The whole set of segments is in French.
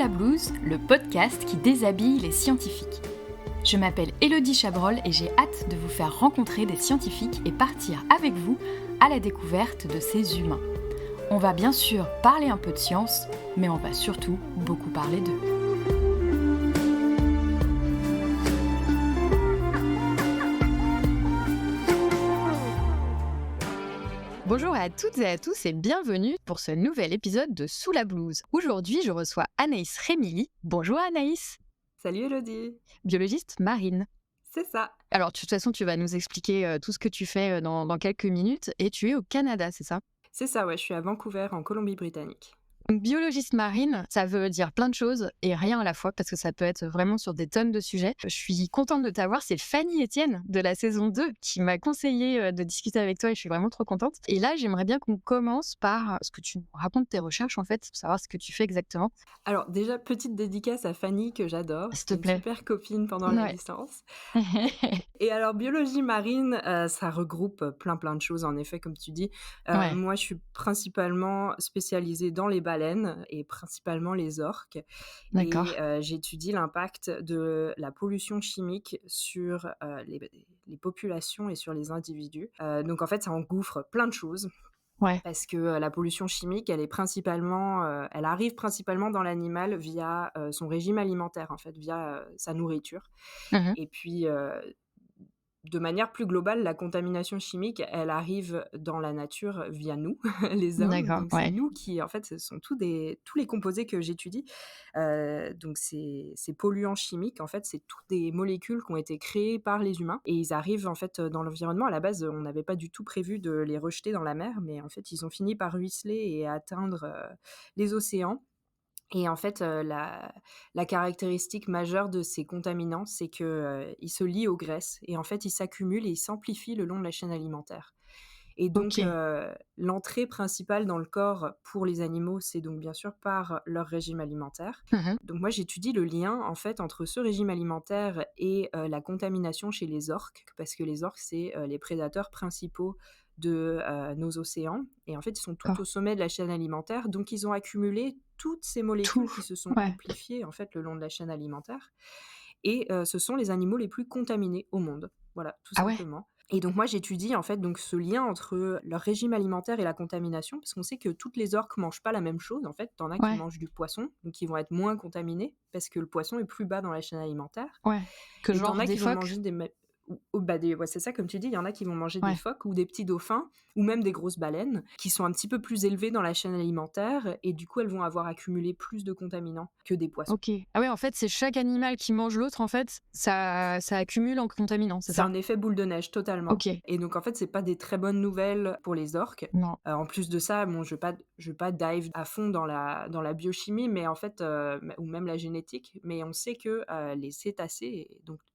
la blouse, le podcast qui déshabille les scientifiques. Je m'appelle Élodie Chabrol et j'ai hâte de vous faire rencontrer des scientifiques et partir avec vous à la découverte de ces humains. On va bien sûr parler un peu de science, mais on va surtout beaucoup parler d'eux. Bonjour à toutes et à tous et bienvenue pour ce nouvel épisode de Sous la blouse. Aujourd'hui, je reçois Anaïs Rémilly. Bonjour Anaïs. Salut Élodie. Biologiste marine. C'est ça. Alors, de toute façon, tu vas nous expliquer tout ce que tu fais dans quelques minutes et tu es au Canada, c'est ça ? C'est ça, ouais, je suis à Vancouver, en Colombie-Britannique. Biologiste marine, ça veut dire plein de choses et rien à la fois parce que ça peut être vraiment sur des tonnes de sujets. Je suis contente de t'avoir, c'est Fanny Etienne de la saison 2 qui m'a conseillé de discuter avec toi et je suis vraiment trop contente. Et là, j'aimerais bien qu'on commence par ce que tu nous racontes tes recherches en fait, pour savoir ce que tu fais exactement. Alors déjà, petite dédicace à Fanny que j'adore. S'il te Une plaît. super copine pendant la licence. Et alors, biologie marine, ça regroupe plein de choses, en effet, comme tu dis. Moi, je suis principalement spécialisée dans les baleines et principalement les orques. D'accord. Et j'étudie l'impact de la pollution chimique sur les populations et sur les individus. Donc, en fait, ça engouffre plein de choses. Ouais. Parce que la pollution chimique, elle arrive principalement dans l'animal via son régime alimentaire, en fait, via sa nourriture. Mhm. Et puis, de manière plus globale, la contamination chimique, elle arrive dans la nature via nous, les hommes. D'accord, Donc, ouais. c'est nous qui, en fait, ce sont tous les composés que j'étudie. Donc, ces polluants chimiques, en fait, c'est toutes des molécules qui ont été créées par les humains. Et ils arrivent, en fait, dans l'environnement. À la base, on n'avait pas du tout prévu de les rejeter dans la mer. Mais en fait, ils ont fini par ruisseler et atteindre les océans. Et en fait, la caractéristique majeure de ces contaminants, c'est qu'ils se lient aux graisses et en fait, ils s'accumulent et ils s'amplifient le long de la chaîne alimentaire. Et donc, Ok. l'entrée principale dans le corps pour les animaux, c'est donc bien sûr par leur régime alimentaire. Mhm. Donc moi, j'étudie le lien en fait entre ce régime alimentaire et la contamination chez les orques, parce que les orques, c'est les prédateurs principaux de nos océans. Et en fait, ils sont tout au sommet de la chaîne alimentaire, donc ils ont accumulé toutes ces molécules qui se sont amplifiées en fait le long de la chaîne alimentaire. Et ce sont les animaux les plus contaminés au monde. Voilà, tout simplement. Et donc moi j'étudie en fait donc ce lien entre leur régime alimentaire et la contamination, parce qu'on sait que toutes les orques mangent pas la même chose. En fait, t'en as qui mangent du poisson, donc qui vont être moins contaminés parce que le poisson est plus bas dans la chaîne alimentaire. Que Et genre t'en as des qui vont phoques. manger c'est ça, comme tu dis, il y en a qui vont manger des phoques ou des petits dauphins ou même des grosses baleines qui sont un petit peu plus élevées dans la chaîne alimentaire et du coup elles vont avoir accumulé plus de contaminants que des poissons. Ok. Ah ouais, en fait, c'est chaque animal qui mange l'autre, en fait, ça accumule en contaminants, c'est ça ? C'est un effet boule de neige, totalement. Ok. Et donc, en fait, c'est pas des très bonnes nouvelles pour les orques. Non. En plus de ça, bon, je vais pas dive à fond dans la biochimie, mais en fait, ou même la génétique, mais on sait que les cétacés,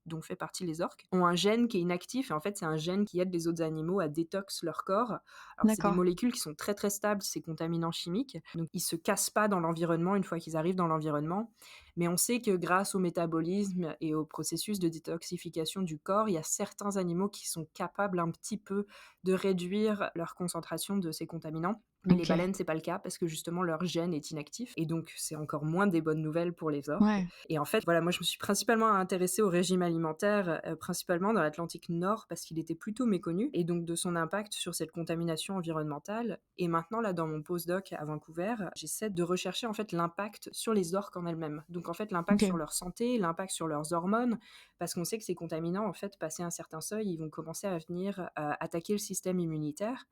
dont fait partie les orques, ont un gène qui est inactif, et en fait, c'est un gène qui aide les autres animaux à détox leur corps. Alors, c'est des molécules qui sont très stables, ces contaminants chimiques, donc ils se cassent pas dans l'environnement une fois qu'ils arrivent dans l'environnement. Mais on sait que grâce au métabolisme et au processus de détoxification du corps, il y a certains animaux qui sont capables un petit peu de réduire leur concentration de ces contaminants. Mais les baleines, c'est pas le cas parce que justement leur gène est inactif et donc c'est encore moins des bonnes nouvelles pour les orques. Et en fait, voilà, moi je me suis principalement intéressée au régime alimentaire, principalement dans l'Atlantique Nord parce qu'il était plutôt méconnu et donc de son impact sur cette contamination environnementale. Et maintenant là, dans mon postdoc à Vancouver, j'essaie de rechercher en fait l'impact sur les orques en elles-mêmes. Donc en fait l'impact sur leur santé, l'impact sur leurs hormones, parce qu'on sait que ces contaminants, en fait, passé un certain seuil, ils vont commencer à venir attaquer le système immunitaire.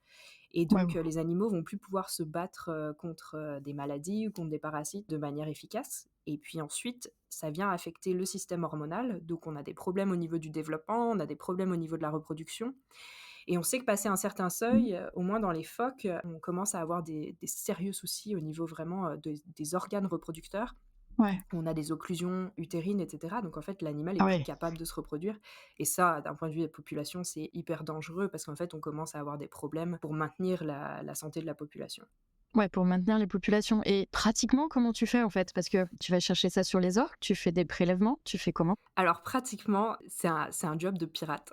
Et donc, les animaux vont plus pouvoir se battre contre des maladies ou contre des parasites de manière efficace. Et puis ensuite, ça vient affecter le système hormonal. Donc, on a des problèmes au niveau du développement, on a des problèmes au niveau de la reproduction. Et on sait que passé un certain seuil, au moins dans les phoques, on commence à avoir des sérieux soucis au niveau vraiment des organes reproducteurs. On a des occlusions utérines, etc. Donc en fait, l'animal est plus capable de se reproduire. Et ça, d'un point de vue des populations, c'est hyper dangereux parce qu'en fait, on commence à avoir des problèmes pour maintenir la santé de la population. Ouais, pour maintenir les populations. Et pratiquement, comment tu fais en fait? Parce que tu vas chercher ça sur les orques, tu fais des prélèvements, tu fais comment? Alors pratiquement, c'est un job de pirate.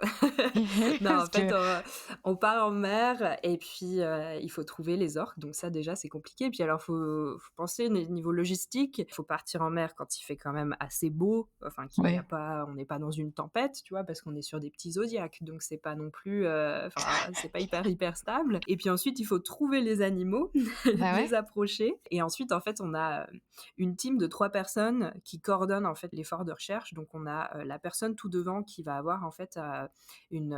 Non, en Parce fait, que on part en mer et puis, il faut trouver les orques, donc ça déjà c'est compliqué. Puis alors faut penser niveau logistique, il faut partir en mer quand il fait quand même assez beau, enfin qu'il y a ouais, pas on n'est pas dans une tempête, tu vois? Parce qu'on est sur des petits zodiaques, donc c'est pas non plus, enfin c'est pas hyper stable. Et puis ensuite il faut trouver les animaux, bah ouais, les approcher et ensuite en fait on a, une team de 3 personnes qui coordonnent en fait l'effort de recherche. Donc on a, la personne tout devant qui va avoir en fait,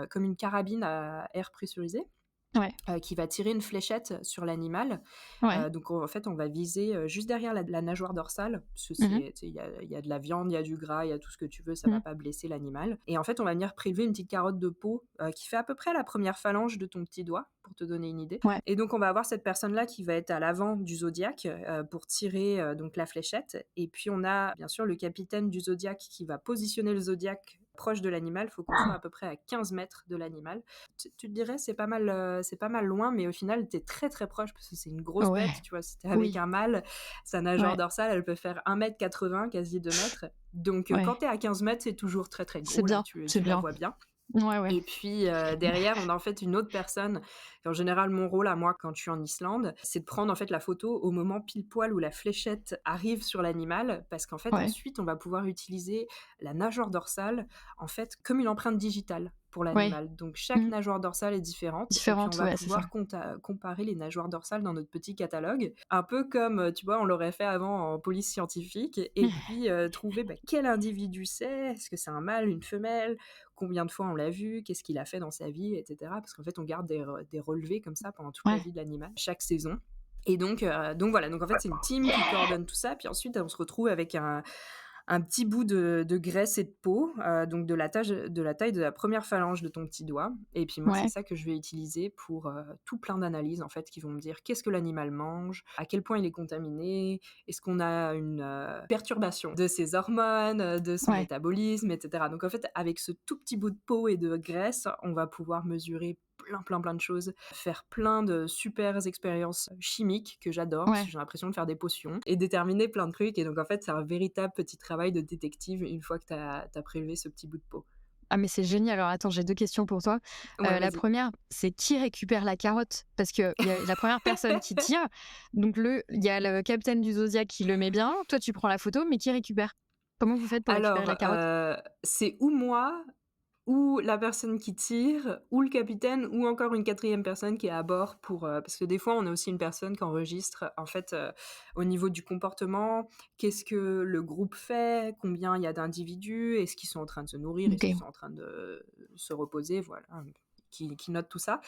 comme une carabine à air pressurisé, ouais, qui va tirer une fléchette sur l'animal. ouais. Donc en fait, on va viser, juste derrière la nageoire dorsale, parce que Mmh. c'est tu sais, il y a de la viande, il y a du gras, il y a tout ce que tu veux, ça va Mmh. pas blesser l'animal et en fait, on va venir prélever une petite carotte de peau, qui fait à peu près la première phalange de ton petit doigt, pour te donner une idée Ouais, et donc on va avoir cette personne-là qui va être à l'avant du zodiaque, pour tirer, donc la fléchette et puis on a bien sûr le capitaine du zodiaque qui va positionner le zodiaque proche de l'animal. Il faut qu'on soit à peu près à 15 mètres de l'animal. Tu te dirais c'est pas mal loin, mais au final tu es très très proche parce que c'est une grosse bête, ouais, tu vois. Si tu avec oui, un mâle, sa nageoire ouais, dorsale, elle peut faire 1,80 m, quasi 2 mètres. Donc quand ouais. tu es à 15 mètres, c'est toujours très très C'est gros là, bien, c'est tu la bien. vois bien. Ouais, ouais. Et puis, derrière, on a en fait une autre personne. En général, mon rôle à moi, quand je suis en Islande, c'est de prendre en fait la photo au moment pile poil où la fléchette arrive sur l'animal, parce qu'en fait, Ouais, ensuite, on va pouvoir utiliser la nageoire dorsale, en fait, comme une empreinte digitale pour ouais. l'animal. Donc chaque Mmh. nageoire dorsale est différente et puis on Différente, va ouais, c'est ça. pouvoir comparer les nageoires dorsales dans notre petit catalogue, un peu comme, tu vois, on l'aurait fait avant en police scientifique et puis, trouver, bah, quel individu c'est. Est-ce que c'est un mâle, une femelle? Combien de fois on l'a vu, qu'est-ce qu'il a fait dans sa vie, etc. Parce qu'en fait, on garde des relevés comme ça pendant toute la Ouais. vie de l'animal, chaque saison. Et donc voilà, donc en fait, c'est une team qui coordonne tout ça. Puis ensuite, on se retrouve avec un petit bout de graisse et de peau, donc de la taille de la première phalange de ton petit doigt. Et puis moi, c'est Ouais. ça que je vais utiliser pour tout plein d'analyses en fait, qui vont me dire qu'est-ce que l'animal mange, à quel point il est contaminé, est-ce qu'on a une perturbation de ses hormones, de son Ouais. métabolisme, etc. Donc en fait, avec ce tout petit bout de peau et de graisse, on va pouvoir mesurer plein de choses, faire plein de super expériences chimiques que j'adore, parce que Ouais. j'ai l'impression de faire des potions et déterminer plein de trucs et donc en fait, c'est un véritable petit travail de détective une fois que tu as prélevé ce petit bout de peau. Ah mais c'est génial. Alors attends, j'ai 2 questions pour toi. Ouais, La vas-y. première, c'est qui récupère la carotte? Parce qu'il y a la première personne qui tire, donc il y a le capitaine du Zodiac qui le met bien, toi tu prends la photo, mais qui récupère? Comment vous faites pour récupérer la Alors, carotte? c'est ou moi, ou la personne qui tire, ou le capitaine, ou encore une quatrième personne qui est à bord pour, parce que des fois, on a aussi une personne qui enregistre, en fait, au niveau du comportement, qu'est-ce que le groupe fait, combien il y a d'individus, est-ce qu'ils sont en train de se nourrir, est-ce qu'ils OK. sont en train de se reposer, voilà, qui note tout ça.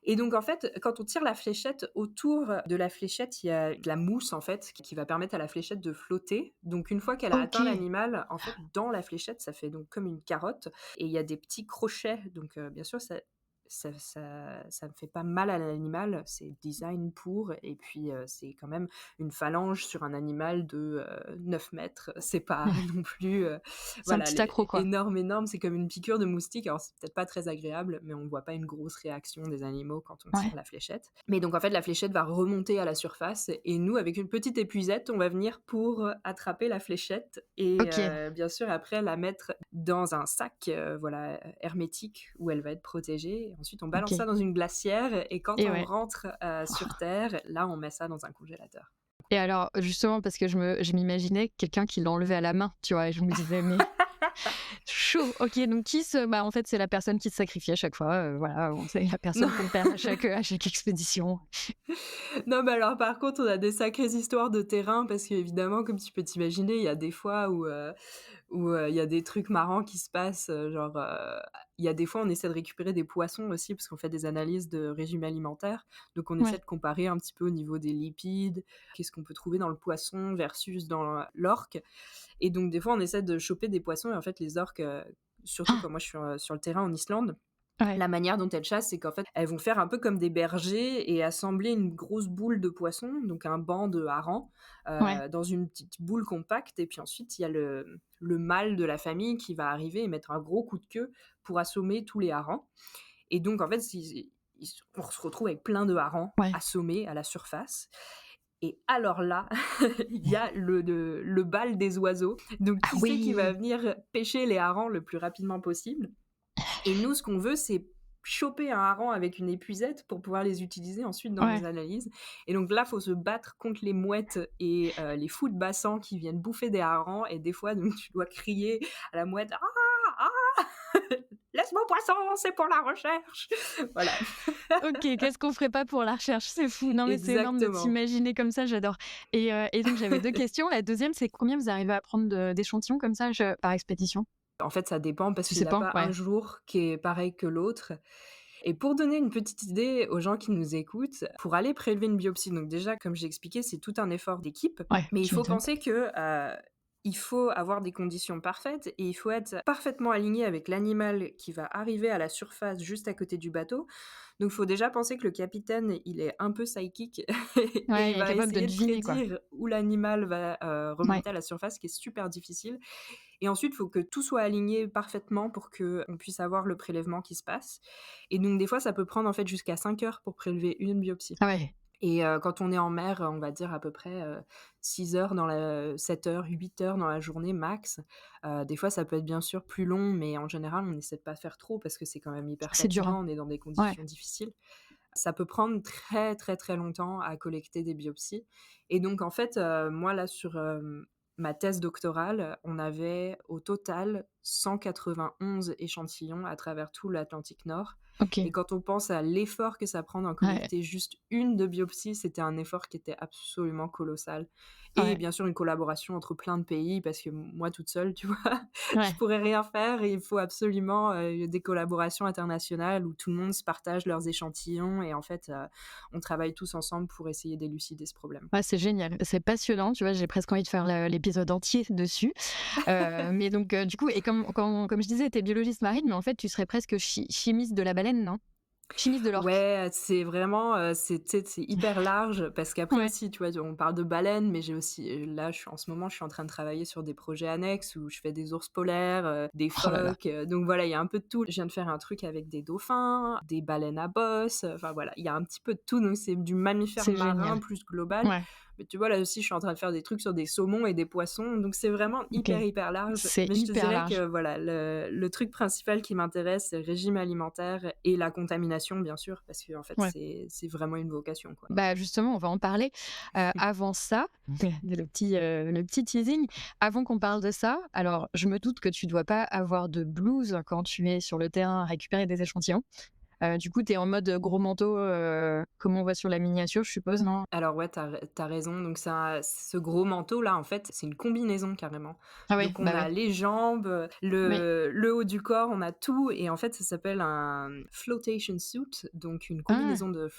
Et donc en fait, quand on tire la fléchette, autour de la fléchette, il y a de la mousse en fait qui va permettre à la fléchette de flotter. Donc une fois qu'elle a atteint OK. l'animal, en fait, dans la fléchette, ça fait donc comme une carotte et il y a des petits crochets. Donc bien sûr, ça ne fait pas mal à l'animal, c'est design pour et puis, c'est quand même une phalange sur un animal de, 9 mètres. C'est pas non plus, C'est un voilà, petit accro, quoi. énorme, c'est comme une piqûre de moustique. Alors c'est peut-être pas très agréable, mais on ne voit pas une grosse réaction des animaux quand on tire Ouais. la fléchette. Mais donc en fait, la fléchette va remonter à la surface et nous, avec une petite épuisette, on va venir pour, attraper la fléchette et OK. bien sûr après la mettre dans un sac, voilà, hermétique où elle va être protégée et ensuite on balance OK. ça dans une glacière et quand Et on ouais. rentre, sur terre, là on met ça dans un congélateur. Et alors, justement, parce que je m'imaginais quelqu'un qui l'enlevait à la main, tu vois? Et je me disais: «Mais chaud, OK, donc en fait, c'est la personne qui se sacrifie à chaque fois, voilà, on c'est la Non. personne qu'on perd à chaque expédition». Non, mais alors par contre, on a des sacrées histoires de terrain parce qu'évidemment, comme tu peux t'imaginer, il y a des fois où il y a des trucs marrants qui se passent, genre, il y a des fois, on essaie de récupérer des poissons aussi parce qu'on fait des analyses de régime alimentaire. Donc on essaie Ouais. de comparer un petit peu au niveau des lipides, qu'est-ce qu'on peut trouver dans le poisson versus dans l'orque et donc des fois, on essaie de choper des poissons et en fait, les orques, surtout Ah! quand moi je suis, sur le terrain en Islande, Ouais. la manière dont elles chassent, c'est qu'en fait, elles vont faire un peu comme des bergers et assembler une grosse boule de poisson, donc un banc de harengs, Ouais. dans une petite boule compacte. Et puis ensuite, il y a le mâle de la famille qui va arriver et mettre un gros coup de queue pour assommer tous les harengs. Et donc, en fait, on se retrouve avec plein de harengs Ouais. assommés à la surface. Et alors là, il y a le bal des oiseaux. Donc, Ah qui c'est qui va oui! venir pêcher les harengs le plus rapidement possible? Et nous, ce qu'on veut, c'est choper un hareng avec une épuisette pour pouvoir les utiliser ensuite dans Ouais. nos analyses. Et donc là, faut se battre contre les mouettes et les fous de Bassans qui viennent bouffer des harengs. Et des fois, donc, tu dois crier à la mouette: «Ah! Ah! Laisse mon poisson, c'est pour la recherche!» Voilà. OK, qu'est-ce qu'on ferait pas pour la recherche? C'est fou. Non, mais c'est énorme de Exactement. t'imaginer comme ça, j'adore. Et donc j'avais 2 questions. La deuxième, c'est combien vous arrivez à prendre d'échantillons comme ça, par expédition? En fait, ça dépend parce Tu qu'il sais n'y a pas? pas un Ouais. jour qui est pareil que l'autre. Et pour donner une petite idée aux gens qui nous écoutent, pour aller prélever une biopsie, donc déjà, comme j'ai expliqué, c'est tout un effort d'équipe, Ouais, mais il tu faut m'étonnes. penser que il faut avoir des conditions parfaites et il faut être parfaitement aligné avec l'animal qui va arriver à la surface juste à côté du bateau. Donc, il faut déjà penser que le capitaine, il est un peu psychique et Ouais, il il est va capable de essayer de deviner, quoi. prédire où l'animal va Ouais. remonter à la surface, ce qui est super difficile. Et ensuite, il faut que tout soit aligné parfaitement pour qu'on puisse avoir le prélèvement qui se passe. Et donc, des fois, ça peut prendre en fait jusqu'à 5 heures pour prélever une biopsie. Ah ouais. Et quand on est en mer, on va dire à peu près 6 heures 7 heures, 8 heures dans la journée max. Des fois, ça peut être bien sûr plus long, mais en général, on essaie de pas faire trop parce que c'est quand même hyper C'est dur, hein. fatigant, on est dans des Ouais. conditions difficiles. Ça peut prendre très, très, très longtemps à collecter des biopsies. Et donc, en fait, moi, là, sur ma thèse doctorale, on avait au total 191 échantillons à travers tout l'Atlantique Nord. Et OK. quand on pense à l'effort que ça prend d'en Ouais. collecter juste une de biopsie, c'était un effort qui était absolument colossal. Et Ouais. bien sûr, une collaboration entre plein de pays, parce que moi, toute seule, tu vois, je Ouais. pourrais rien faire et il faut absolument des collaborations internationales où tout le monde se partage leurs échantillons et en fait, on travaille tous ensemble pour essayer d'élucider ce problème. Ouais, c'est génial. C'est passionnant, tu vois? J'ai presque envie de faire l'épisode entier dessus. Mais donc, du coup, et comme je disais, tu es biologiste marine, mais en fait, tu serais presque chimiste de la baleine, non? Chimiste de l'orque? Ouais, c'est vraiment, tu sais, c'est hyper large parce qu'après Ouais. aussi, tu vois, on parle de baleines, mais j'ai aussi, là, en ce moment, je suis en train de travailler sur des projets annexes où je fais des ours polaires, des Oh là là. phoques, donc voilà, il y a un peu de tout. Je viens de faire un truc avec des dauphins, des baleines à bosse, enfin voilà, il y a un petit peu de tout, donc c'est du mammifère C'est marin génial. plus global. Ouais. Mais tu vois, là aussi, je suis en train de faire des trucs sur des saumons et des poissons, donc c'est vraiment OK. hyper, hyper large. C'est Mais je te hyper dirais large. que voilà, le truc principal qui m'intéresse, c'est le régime alimentaire et la contamination, bien sûr, parce qu'en fait, Ouais. c'est vraiment une vocation, quoi. Bah, justement, on va en parler. Avant ça, le petit teasing, avant qu'on parle de ça, alors je me doute que tu dois pas avoir de blues quand tu es sur le terrain à récupérer des échantillons. Du coup, tu es en mode gros manteau, comme on voit sur la miniature, je suppose, non? Alors ouais, t'as raison, donc ce gros manteau-là, en fait, c'est une combinaison carrément. Ah ouais, Donc on bah a ouais. les jambes, Oui. le haut du corps, on a tout et en fait, ça s'appelle un flotation suit, donc une Ah! combinaison de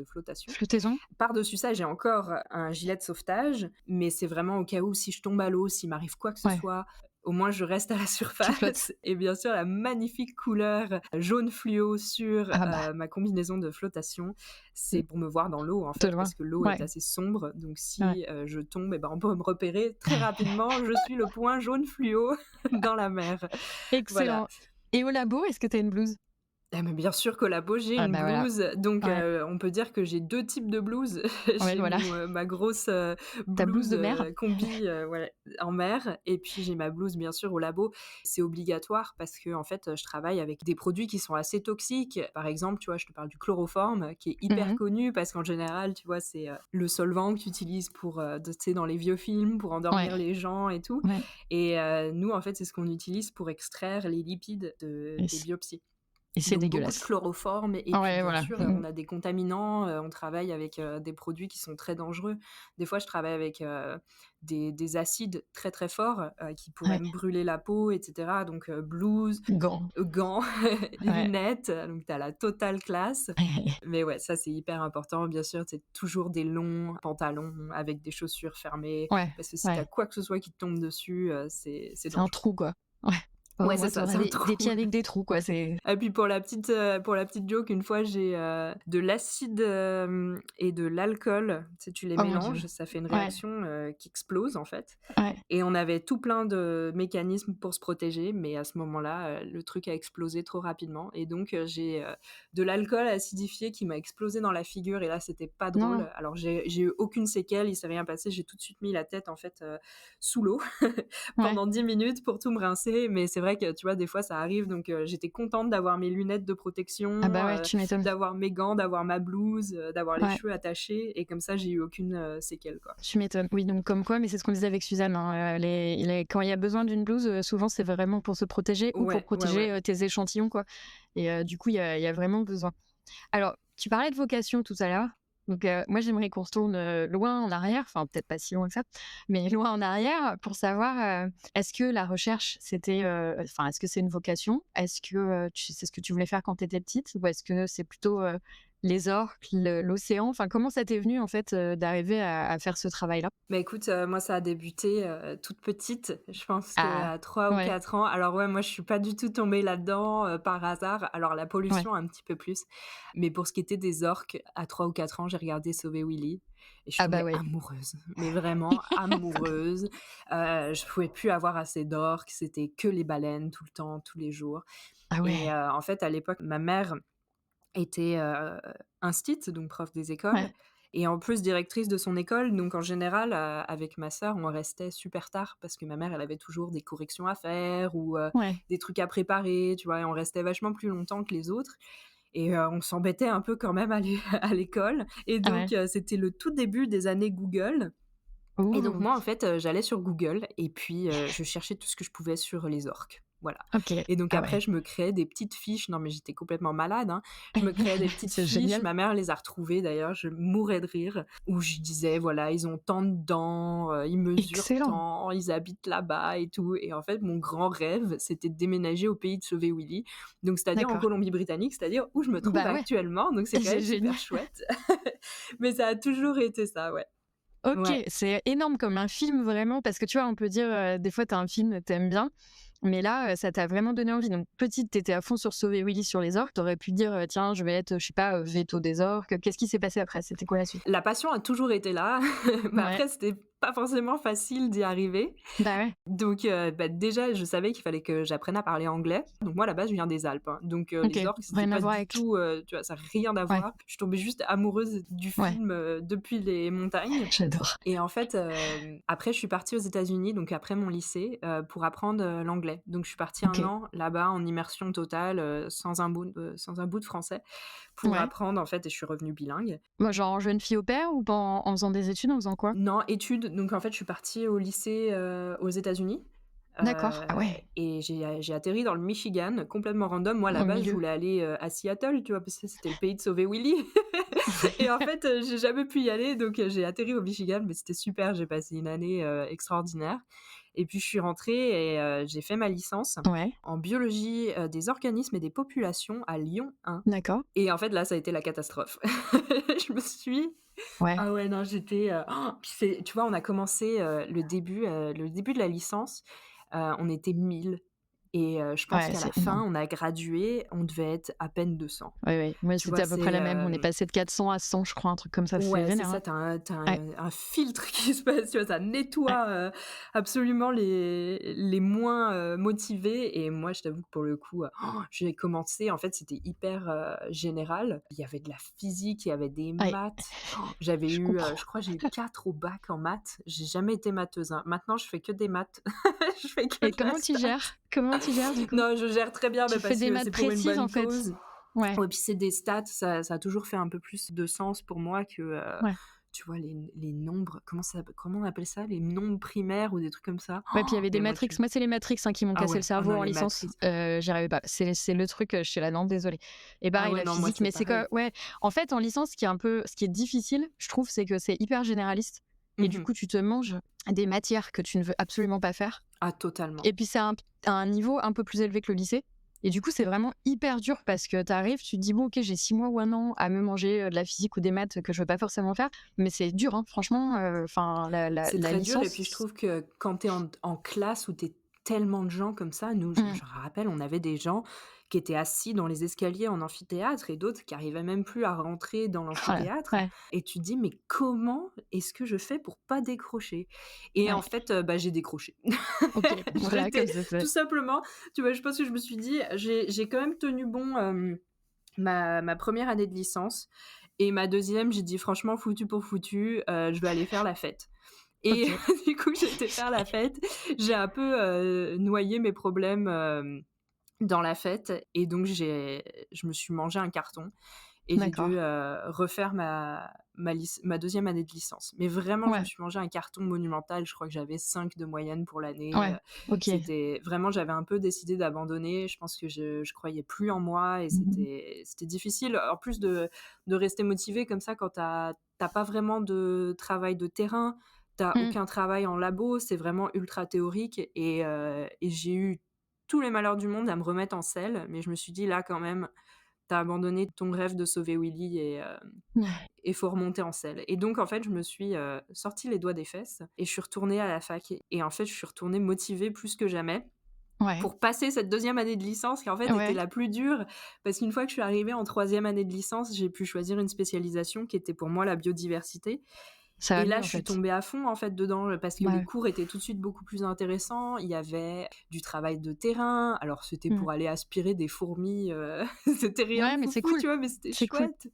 flottation. Flottaison? Par-dessus ça, j'ai encore un gilet de sauvetage, mais c'est vraiment au cas où si je tombe à l'eau, s'il m'arrive quoi que ce Ouais, soit, au moins je reste à la tu flottes. surface. Et bien sûr, la magnifique couleur jaune fluo sur Ah bah, ma combinaison de flottation, mmh, c'est pour me voir dans l'eau en de fait, loin. parce que l'eau est Ouais, assez sombre. Donc ouais. si je tombe, eh ben, on peut me repérer très rapidement. Je suis le point jaune fluo dans la mer. Voilà. Excellent. Et au labo, est-ce que tu as une blouse? Ah mais bien sûr qu'au labo, j'ai Ah une bah voilà. blouse, donc Ouais, on peut dire que j'ai 2 types de blouses. ouais, J'ai voilà. ma grosse, Ta blouse blouse, de mer? combi, ouais, en mer et puis j'ai ma blouse bien sûr au labo. C'est obligatoire parce qu'en fait, je travaille avec des produits qui sont assez toxiques. Par exemple, tu vois, je te parle du chloroforme qui est hyper Mmh. connu parce qu'en général, tu vois, c'est, le solvant que tu utilises pour, tu sais, dans les vieux films, pour Ouais, endormir les gens et tout. ouais. Et nous, en fait, c'est ce qu'on utilise pour extraire les lipides Et des c biopsies. et c'est Donc beaucoup de dégueulasse. chloroforme et puis Ouais, bien voilà. sûr, Mmh. on a des contaminants, on travaille avec, des produits qui sont très dangereux. Des fois, je travaille avec, des acides très, très forts, qui pourraient Ouais. me brûler la peau et cetera. Donc blouse, Gants. gants, Ouais. lunettes, donc tu as la totale classe. Mais ouais, ça, c'est hyper important. Bien sûr, c'est toujours des longs pantalons avec des chaussures fermées Ouais, parce que si tu as ouais. quoi que ce soit qui te tombe dessus, c'est C'est un dangereux. trou, quoi. Ouais. Ouais, En c'est mode, ça, on c'est a un des trou. pieds avec des trous, quoi. C'est Et puis pour la petite joke, une fois j'ai, de l'acide, et de l'alcool, tu sais, tu les oh mon Dieu. mélanges, ça fait une Ouais, réaction, qui explose en fait ouais. et on avait tout plein de mécanismes pour se protéger, mais à ce moment-là, le truc a explosé trop rapidement et donc j'ai, de l'alcool acidifié qui m'a explosé dans la figure et là, c'était pas Non. drôle. Alors j'ai eu aucune séquelle, il s'est rien passé, j'ai tout de suite mis la tête en fait, sous l'eau Ouais. pendant 10 minutes pour tout me rincer, mais c'est vrai que, tu vois, des fois, ça arrive, donc j'étais contente d'avoir mes lunettes de Ah protection, bah ouais, tu m'étonnes. d'avoir mes gants, d'avoir ma blouse, d'avoir les Ouais, cheveux attachés et comme ça, j'ai eu aucune, séquelle, quoi. tu m'étonnes. Oui, donc comme quoi, mais c'est ce qu'on disait avec Suzanne, hein, quand il y a besoin d'une blouse, souvent c'est vraiment pour se protéger ou pour Ouais, ouais, protéger, ouais. tes échantillons, quoi et du coup, il y a vraiment besoin. Alors, tu parlais de vocation tout à l'heure. Donc, moi, j'aimerais qu'on retourne loin en arrière, enfin, peut-être pas si loin que ça, mais loin en arrière pour savoir est-ce que la recherche, c'était, enfin, est-ce que c'est une vocation? Est-ce que c'est ce que tu voulais faire quand tu étais petite? Ou est-ce que c'est plutôt les orques, l'océan? Enfin, comment ça t'est venu, en fait, d'arriver à faire ce travail-là? Bah, écoute, moi, ça a débuté, toute petite. Je pense Ah, qu'à 3 ou ouais, 4 ans. Alors ouais, moi, je suis pas du tout tombée là-dedans, par hasard. Alors la ouais. pollution, un petit peu plus. Mais pour ce qui était des orques, à 3 ou 4 ans, j'ai regardé Sauver Willy et je suis Ah bah tombée ouais. amoureuse. Mais vraiment amoureuse. Je pouvais plus avoir assez d'orques. C'était que les baleines tout le temps, tous les jours. Ah Et ouais. en fait, à l'époque, ma mère était, instit, donc prof des écoles Ouais, et en plus directrice de son école. Donc en général, avec ma sœur, on restait super tard parce que ma mère, elle avait toujours des corrections à faire ou, ouais. des trucs à préparer, tu vois? Et on restait vachement plus longtemps que les autres et on s'embêtait un peu quand même à à l'école et Ah donc ouais. c'était le tout début des années Google et donc Ouh! moi, en fait, j'allais sur Google et puis, je cherchais tout ce que je pouvais sur les orques. Voilà OK. et donc Ah après ouais. je me créais des petites fiches. Non mais j'étais complètement malade, hein. Je me créais des petites C'est fiches. génial. Ma mère les a retrouvées d'ailleurs, je mourais de rire, où je disais: «Voilà, ils ont tant de dents, ils mesurent Excellent. tant, ils habitent là-bas et tout» et en fait, mon grand rêve, c'était de déménager au pays de Sauver Willy, donc c'est-à-dire en D'accord. Colombie-Britannique, c'est-à-dire où je me trouve Bah ouais, actuellement, donc c'est quand c'est même génial. super chouette. Mais ça a toujours été ça, ouais. OK, Ouais. c'est énorme comme un film vraiment parce que tu vois, on peut dire, des fois tu as un film, tu aimes bien, mais là, ça t'a vraiment donné envie. Donc petite, tu étais à fond sur Sauver Willy sur les orques, tu aurais pu dire, «Tiens, je vais être, je sais pas, véto des orques». Qu'est-ce qui s'est passé après? C'était quoi la suite? La passion a toujours été là, mais Ouais, après c'était pas forcément facile d'y arriver. bah ouais, Donc bah, déjà, je savais qu'il fallait que j'apprenne à parler anglais. Donc moi, à la base, je viens des Alpes, hein. Donc OK, les orques, c'était rien à pas voir du avec tout, tu vois, ça a rien à ouais, voir. Je suis tombée juste amoureuse du ouais, film, depuis les montagnes j'adore. et en fait, après je suis partie aux États-Unis, donc après mon lycée, pour apprendre, l'anglais. Donc je suis partie 1 OK, an là-bas en immersion totale, sans un bout de français pour ouais. apprendre en fait et je suis revenue bilingue. Moi, genre jeune fille au pair ou en faisant des études, en faisant quoi? Non, études, donc en fait, je suis partie au lycée, aux États-Unis, D'accord, ah ouais, et j'ai atterri dans le Michigan, complètement random. Moi, à la au base, je milieu. voulais aller, à Seattle, tu vois? Parce que c'était le pays de Sauver Willy et en fait, j'ai jamais pu y aller, donc j'ai atterri au Michigan, mais c'était super. J'ai passé une année, extraordinaire et puis je suis rentrée et j'ai fait ma licence Ouais, en biologie, des organismes et des populations à Lyon 1 d'accord, et en fait, là, ça a été la catastrophe. Je me suis ouais, ah ouais, non, j'étais, puis c'est tu vois, on a commencé, le début de la licence, on était 1000 et je pense ouais, qu'à la c'est fin, énorme. on a gradué, on devait être à peine 200. Ouais, ouais, moi, Tu c'était vois, à peu près c'est, la même. On est passé de 400 à 100, je crois, un truc comme ça, c'est ouais, c'est vénère, ça, hein. tu Ouais, un filtre qui se passe, tu vois? Ça ouais. nettoie, absolument les moins, motivés et moi, je t'avoue que pour le coup, j'ai commencé en fait, c'était hyper, général. Il y avait de la physique, il y avait des Ouais, maths. J'avais je eu, comprends. je crois, j'ai eu 4 au bac en maths. J'ai jamais été matheuse, hein. Maintenant, je fais que des maths. Je fais que Et de la comment tu stat. gères? Comment tu gères, du coup? Non, je gère très bien, Tu mais fais parce des que maths c'est pour une précises, en bonne fait? cause. Ouais, Ouais, puis c'est des stats, ça a toujours fait un peu plus de sens pour moi que, ouais. tu vois, les nombres, comment on appelle ça? Les nombres primaires ou des trucs comme ça? Ouais, puis il y avait des Mais moi, matrix. tu Moi, c'est les matrix, hein, qui m'ont ah cassé le ouais, oh cerveau non, en les licence. matrices. J'y arrivais pas. C'est le truc, je suis là: «Non, désolée» et Ah pareil, ouais, la non, moi, physique, c'est mais c'est que pareil. ouais, en fait, en licence, ce qui est difficile, je trouve, c'est que c'est hyper généraliste et du Mmh. coup, tu te manges des matières que tu ne veux absolument pas faire Ah totalement. et puis c'est à un niveau un peu plus élevé que le lycée et du coup, c'est vraiment hyper dur parce que tu arrives, tu te dis: «Bon, OK, j'ai 6 mois ou 1 an à me manger, de la physique ou des maths que je veux pas forcément faire», mais c'est dur, hein, franchement, enfin, C'est la très dur et puis je licence trouve que quand tu es en classe où tu es tellement de gens comme ça. Nous, je Mmh. me rappelle, on avait des gens qui étaient assis dans les escaliers en amphithéâtre et d'autres qui arrivaient même plus à rentrer dans Oh là l'amphithéâtre ouais, et tu te dis: «Mais comment est-ce que je fais pour pas décrocher?» Et en ouais. fait, bah, j'ai décroché. OK, voilà, comme J'étais ça, tout c'est simplement, tu vois, je pense que je me suis dit: «J'ai quand même tenu bon, ma 1re année de licence et ma deuxième, j'ai dit: "Franchement, foutu pour foutu, je vais aller faire la fête"». Et OK. du coup, j'ai été faire la fête. J'ai un peu, noyé mes problèmes, dans la fête et donc je me suis mangé un carton et j'ai dû, D'accord. refaire ma 2e année de licence. Mais vraiment, je me Ouais, suis mangé un carton monumental. Je crois que j'avais 5 de moyenne pour l'année, ouais, OK. c'était vraiment, j'avais un peu décidé d'abandonner. Je pense que je croyais plus en moi et c'était difficile, en plus de rester motivée comme ça quand tu as pas vraiment de travail de terrain, tu as Mmh. aucun travail en labo, c'est vraiment ultra théorique et j'ai eu tous les malheurs du monde à me remettre en selle, mais je me suis dit: «Là, quand même, tu as abandonné ton rêve de sauver Willy Ouais, et faut remonter en selle». Et donc en fait, je me suis, sorti les doigts des fesses et je suis retournée à la fac et en fait, je suis retournée motivée plus que jamais ouais, pour passer cette 2e année de licence qui en fait était ouais, la plus dure parce qu'une fois que je suis arrivée en 3e année de licence, j'ai pu choisir une spécialisation qui était pour moi la biodiversité ça et va là, mieux, je en suis fait. tombée à fond, en fait, dedans, parce que Bah, les ouais. cours étaient tout de suite beaucoup plus intéressants. Il y avait du travail de terrain. Alors, c'était Mmh. pour aller aspirer des fourmis, c'était rien de Ouais, mais c'est foufou, cool, tu vois? Mais c'était c'est cool. chouette.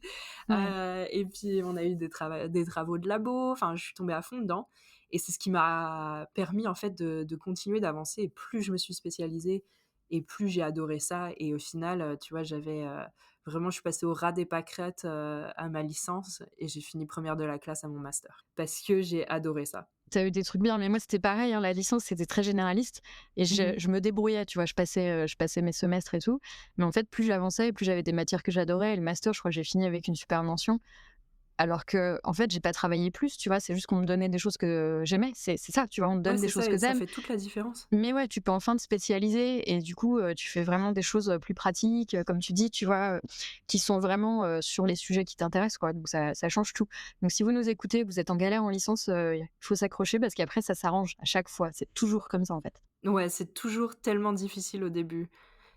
Ouais. Et puis, on a eu des travaux de labo. Enfin, je suis tombée à fond dedans et c'est ce qui m'a permis, en fait, de continuer d'avancer et plus je me suis spécialisée et plus j'ai adoré ça et au final, tu vois, vraiment, je suis passée au ras des pâquerettes, à ma licence et j'ai fini première de la classe à mon master parce que j'ai adoré ça. Tu as eu des trucs bien, mais moi, c'était pareil, hein, la licence, c'était très généraliste et Mmh mh. je me débrouillais, tu vois? Je passais mes semestres et tout, mais en fait, plus j'avançais et plus j'avais des matières que j'adorais et le master, je crois que j'ai fini avec une super mention. Alors que, en fait, j'ai pas travaillé plus, tu vois? C'est juste qu'on me donnait des choses que j'aimais. C'est ça, tu vois? On te Ouais, donne des c'est choses ça que et ça tu fait toute la différence. mais ouais, tu peux enfin te spécialiser et du coup, tu fais vraiment des choses, plus pratiques, comme tu dis, tu vois? Qui sont vraiment, sur les sujets qui t'intéressent, quoi. Donc ça change tout. Donc si vous nous écoutez, vous êtes en galère en licence, il faut s'accrocher parce qu'après ça s'arrange à chaque fois. C'est toujours comme ça, en fait. Ouais, c'est toujours tellement difficile au début.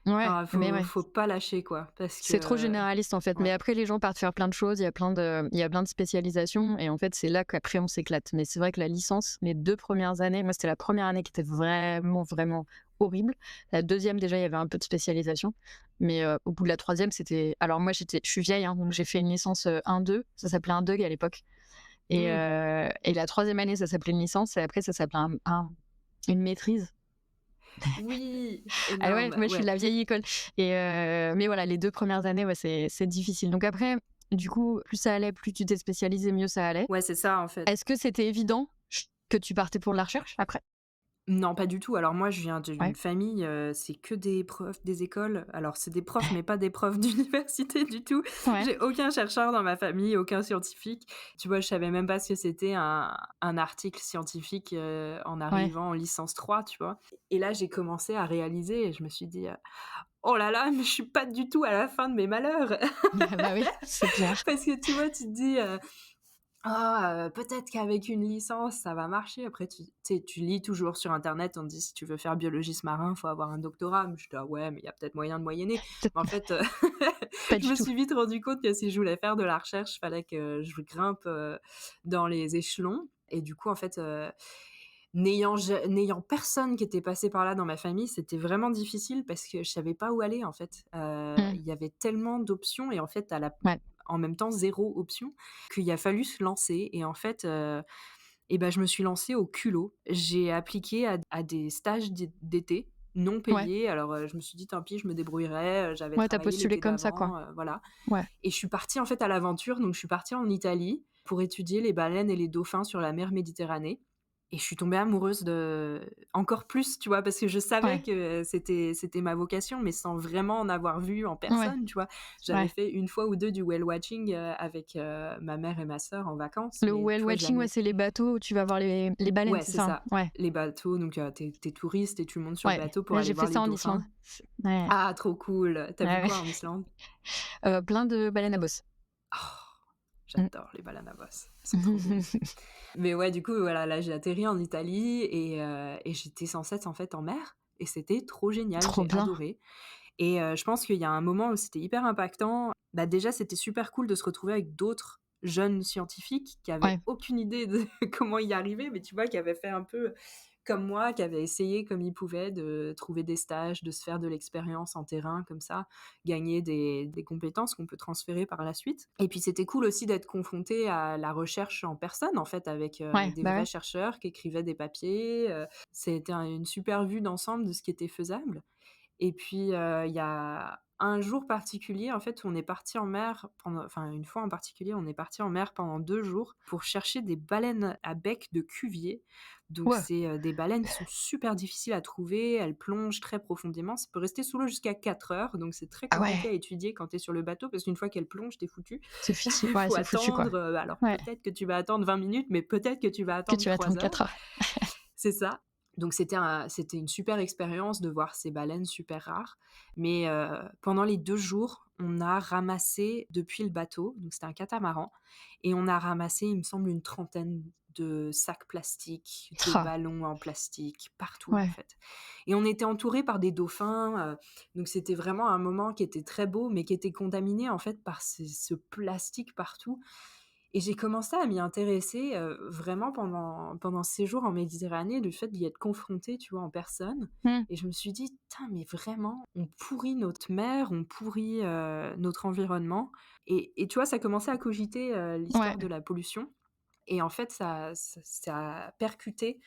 Ouais, Enfin, mais faut ouais. faut pas lâcher, quoi, parce C'est trop que généraliste, en fait. ouais. Mais après, les gens partent faire plein de choses. Il y a plein de spécialisations. Et en fait, c'est là qu'après, on s'éclate. Mais c'est vrai que la licence, les 2 premières années, moi, c'était la première année qui était vraiment, vraiment horrible. La deuxième, déjà, il y avait un peu de spécialisation. Mais au bout de la troisième, c'était. Alors, moi, je suis vieille, hein, donc j'ai fait une licence 1-2. Ça s'appelait un DUG à l'époque. Mmh. Et la troisième année, ça s'appelait une licence. Et après, ça s'appelait une maîtrise. Oui, Ah ouais, énorme, moi je suis de ouais. la vieille école mais voilà, les 2 premières années, ouais, c'est difficile. Donc après, du coup, plus ça allait, plus tu t'es spécialisée, mieux ça allait. Ouais, c'est ça, en fait. Est-ce que c'était évident que tu partais pour de la recherche après? Non, pas du tout. Alors moi, je viens Ouais, d'une famille, c'est que des profs des écoles. Alors c'est des profs, mais pas des profs d'université du tout. ouais, J'ai aucun chercheur dans ma famille, aucun scientifique. Tu vois, je savais même pas ce que c'était un article scientifique, en ouais. arrivant en licence 3, tu vois? Et là, j'ai commencé à réaliser et je me suis dit: «Oh là là, mais je suis pas du tout à la fin de mes malheurs». Bah oui, c'est clair. Parce que tu vois, tu te dis, «Ah, peut-être qu'avec une licence, ça va marcher». Après tu sais, tu lis toujours sur internet, on te dit: «Si tu veux faire biologiste marin, faut avoir un doctorat». Mais j'étais: «Ah ouais, mais il y a peut-être moyen de moyenner». Peut-être Mais en fait, pas je du me tout. suis vite rendu compte que si je voulais faire de la recherche, il fallait que je grimpe, dans les échelons et du coup, en fait, n'ayant personne qui était passé par là dans ma famille, c'était vraiment difficile parce que je savais pas où aller, en fait. Mmh. Il y avait tellement d'options et en fait, Ouais, en même temps zéro option, qu'il a fallu se lancer et en fait, et ben je me suis lancée au culot. J'ai appliqué à des stages d'été non ouais, payés. Alors, je me suis dit: «Tant pis, je me débrouillerai», j'avais ouais, tu travaillé postulé l'été comme ça, quoi. d'avant, voilà Ouais. et je suis partie, en fait, à l'aventure. Donc je suis partie en Italie pour étudier les baleines et les dauphins sur la mer Méditerranée et je suis tombée amoureuse encore plus, tu vois? Parce que je savais Ouais, que c'était ma vocation, mais sans vraiment en avoir vu en ouais, personne, tu vois? J'avais ouais. fait une fois ou 2 du whale watching, avec, ma mère et ma sœur en vacances, Le mais whale tu vois watching, ouais, jamais. c'est les bateaux où tu vas voir les baleines, Ouais, c'est c'est ça, hein? ça. Ouais, Les bateaux, donc tu es touriste et tu montes sur le ouais. bateau pour Là, aller j'ai fait voir les ça en Islande. dauphins. Ouais, Ah, trop cool! Tu as vu ouais, quoi en Islande? plein de baleines à bosse. Oh, Mmh. j'adore les baleines à bosse, elles sont trop cool. Mais ouais, du coup, voilà, là, j'ai atterri en Italie et j'étais censée être, en fait, en mer et c'était trop génial, Trop j'ai bien. adoré. Et je pense qu'il y a un moment où c'était hyper impactant. Bah, déjà, c'était super cool de se retrouver avec d'autres jeunes scientifiques qui avaient Ouais. aucune idée de comment y arriver, mais tu vois, qui avaient fait un peu comme moi, qui avaient essayé comme ils pouvaient de trouver des stages, de se faire de l'expérience en terrain comme ça, gagner des compétences qu'on peut transférer par la suite. Et puis c'était cool aussi d'être confronté à la recherche en personne, en fait, avec, Ouais, des bah, vrais ouais. chercheurs qui écrivaient des papiers, c'était une super vue d'ensemble de ce qui était faisable. Et puis, il y a un jour particulier, en fait, où on est parti en mer pendant enfin, une fois en particulier, on est parti en mer pendant 2 jours pour chercher des baleines à bec de Cuvier. Donc Ouais. c'est, des baleines qui sont super difficiles à trouver, elles plongent très profondément. Ça peut rester sous l'eau jusqu'à 4 heures, donc c'est très Ah compliqué à ouais, étudier quand tu es sur le bateau parce qu'une fois qu'elles plongent, tu es foutu. c'est fichu Il ouais, faut c'est foutu, quoi. attendre, alors Ouais, peut-être que tu vas attendre 20 minutes, mais peut-être que tu vas que attendre tu vas 3 attendre heures. 4 heures. C'est ça. Donc c'était une super expérience de voir ces baleines super rares. Mais pendant les 2 jours, on a ramassé depuis le bateau, donc c'était un catamaran, et on a ramassé, il me semble, une trentaine de sacs plastiques, de Ah, ballons en plastique, partout en ouais. fait. Et on était entourés par des dauphins, donc c'était vraiment un moment qui était très beau, mais qui était contaminé en fait par ce plastique partout. Et j'ai commencé à m'y intéresser, vraiment pendant ce séjour en Méditerranée, du fait d'y être confrontée, tu vois, en personne. Mmh. Et je me suis dit: «Tain, mais vraiment, on pourrit notre mer, on pourrit, notre environnement». Et tu vois, ça commençait à cogiter, Ouais, l'histoire de la pollution. Et en fait, ça a percuté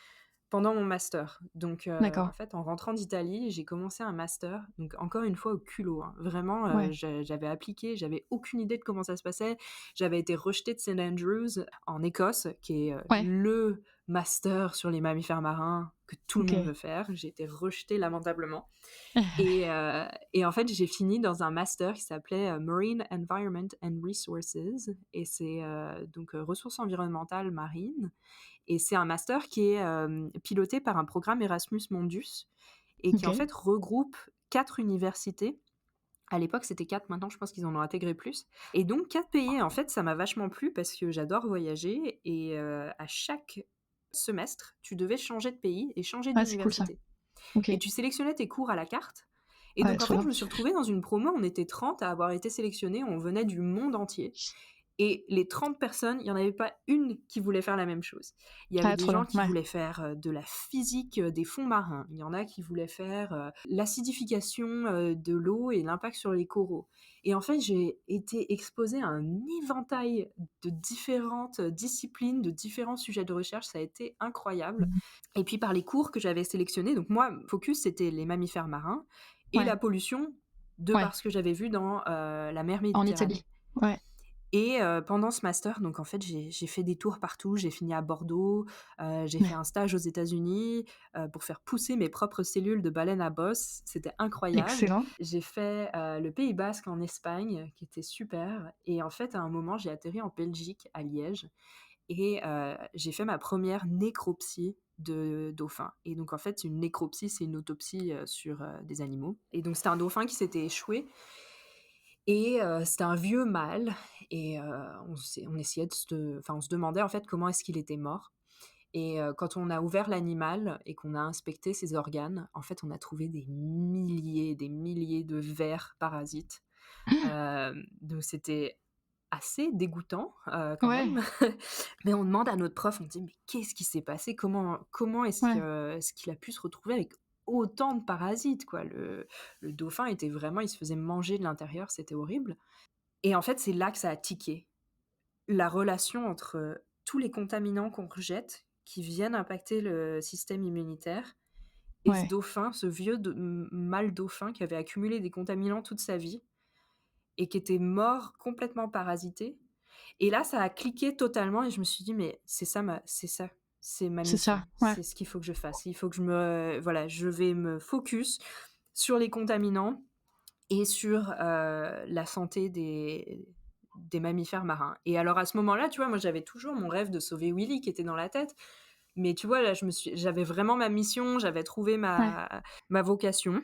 pendant mon master. Donc, en d'accord. fait, en rentrant d'Italie, j'ai commencé un master, donc encore une fois au culot, hein. Vraiment, Ouais. j'avais appliqué, j'avais aucune idée de comment ça se passait. J'avais été rejetée de St Andrews en Écosse, qui est, Ouais. le master sur les mammifères marins que tout le monde OK. veut faire. J'ai été rejetée lamentablement. Et en fait, j'ai fini dans un master qui s'appelait, Marine Environment and Resources, et c'est, donc, ressources environnementales marines. Et c'est un master qui est, piloté par un programme Erasmus Mundus et qui, en OK. fait, regroupe 4 universités. À l'époque, c'était 4, maintenant je pense qu'ils en ont intégré plus, et donc 4 pays. En fait, ça m'a vachement plu parce que j'adore voyager, et à chaque semestre, tu devais changer de pays et changer Ah, c'est cool ça. d'université, OK. et tu sélectionnais tes cours à la carte. Et Ouais, donc en trop fait, je bien. me suis retrouvée dans une promo, on était 30 à avoir été sélectionnés, on venait du monde entier, et les 30 personnes, il n'y en avait pas une qui voulait faire la même chose. Il y avait Ah, des trop gens bien. qui Ouais. voulaient faire, de la physique, des fonds marins. Il y en a qui voulaient faire, l'acidification, de l'eau et l'impact sur les coraux. Et en fait, j'ai été exposée à un éventail de différentes, disciplines, de différents sujets de recherche. Ça a été incroyable. Et puis par les cours que j'avais sélectionnés, donc moi, focus, c'était les mammifères marins et la Ouais. pollution, de Ouais. par ce que j'avais vu dans, la mer En Méditerranée. Italie. Ouais. Et pendant ce master, donc en fait, j'ai fait des tours partout. J'ai fini à Bordeaux, j'ai fait Ouais. un stage aux États-Unis, pour faire pousser mes propres cellules de baleine à bosse. C'était incroyable. Excellent. J'ai fait, le Pays basque en Espagne, qui était super, et en fait, à un moment, j'ai atterri en Belgique, à Liège, et j'ai fait ma première nécropsie de dauphin. Et donc en fait, une nécropsie, c'est une autopsie, sur, des animaux, et donc c'était un dauphin qui s'était échoué, et c'était un vieux mâle, et on essayait on se demandait en fait comment est-ce qu'il était mort. Et quand on a ouvert l'animal et qu'on a inspecté ses organes, en fait, on a trouvé des milliers de vers parasites. Donc c'était assez dégoûtant, quand Ouais. même. Mais on demande à notre prof, on dit: «Mais qu'est-ce qui s'est passé? Comment Ouais. est-ce qu'il a pu se retrouver avec autant de parasites, quoi?» Le dauphin était vraiment, il se faisait manger de l'intérieur, c'était horrible. Et en fait, c'est là que ça a tiqué. La relation entre tous les contaminants qu'on rejette, qui viennent impacter le système immunitaire, et ce Ouais. dauphin, ce vieux mâle dauphin qui avait accumulé des contaminants toute sa vie et qui était mort complètement parasité. Et là, ça a cliqué totalement et je me suis dit: «Mais c'est ma C'est mission, ça. Ouais. c'est ce qu'il faut que je fasse. Il faut que voilà, je vais me focus sur les contaminants et sur, la santé des mammifères marins». Et alors à ce moment-là, tu vois, moi j'avais toujours mon rêve de sauver Willy qui était dans la tête, mais tu vois, là, j'avais vraiment ma mission, j'avais trouvé Ouais. ma vocation.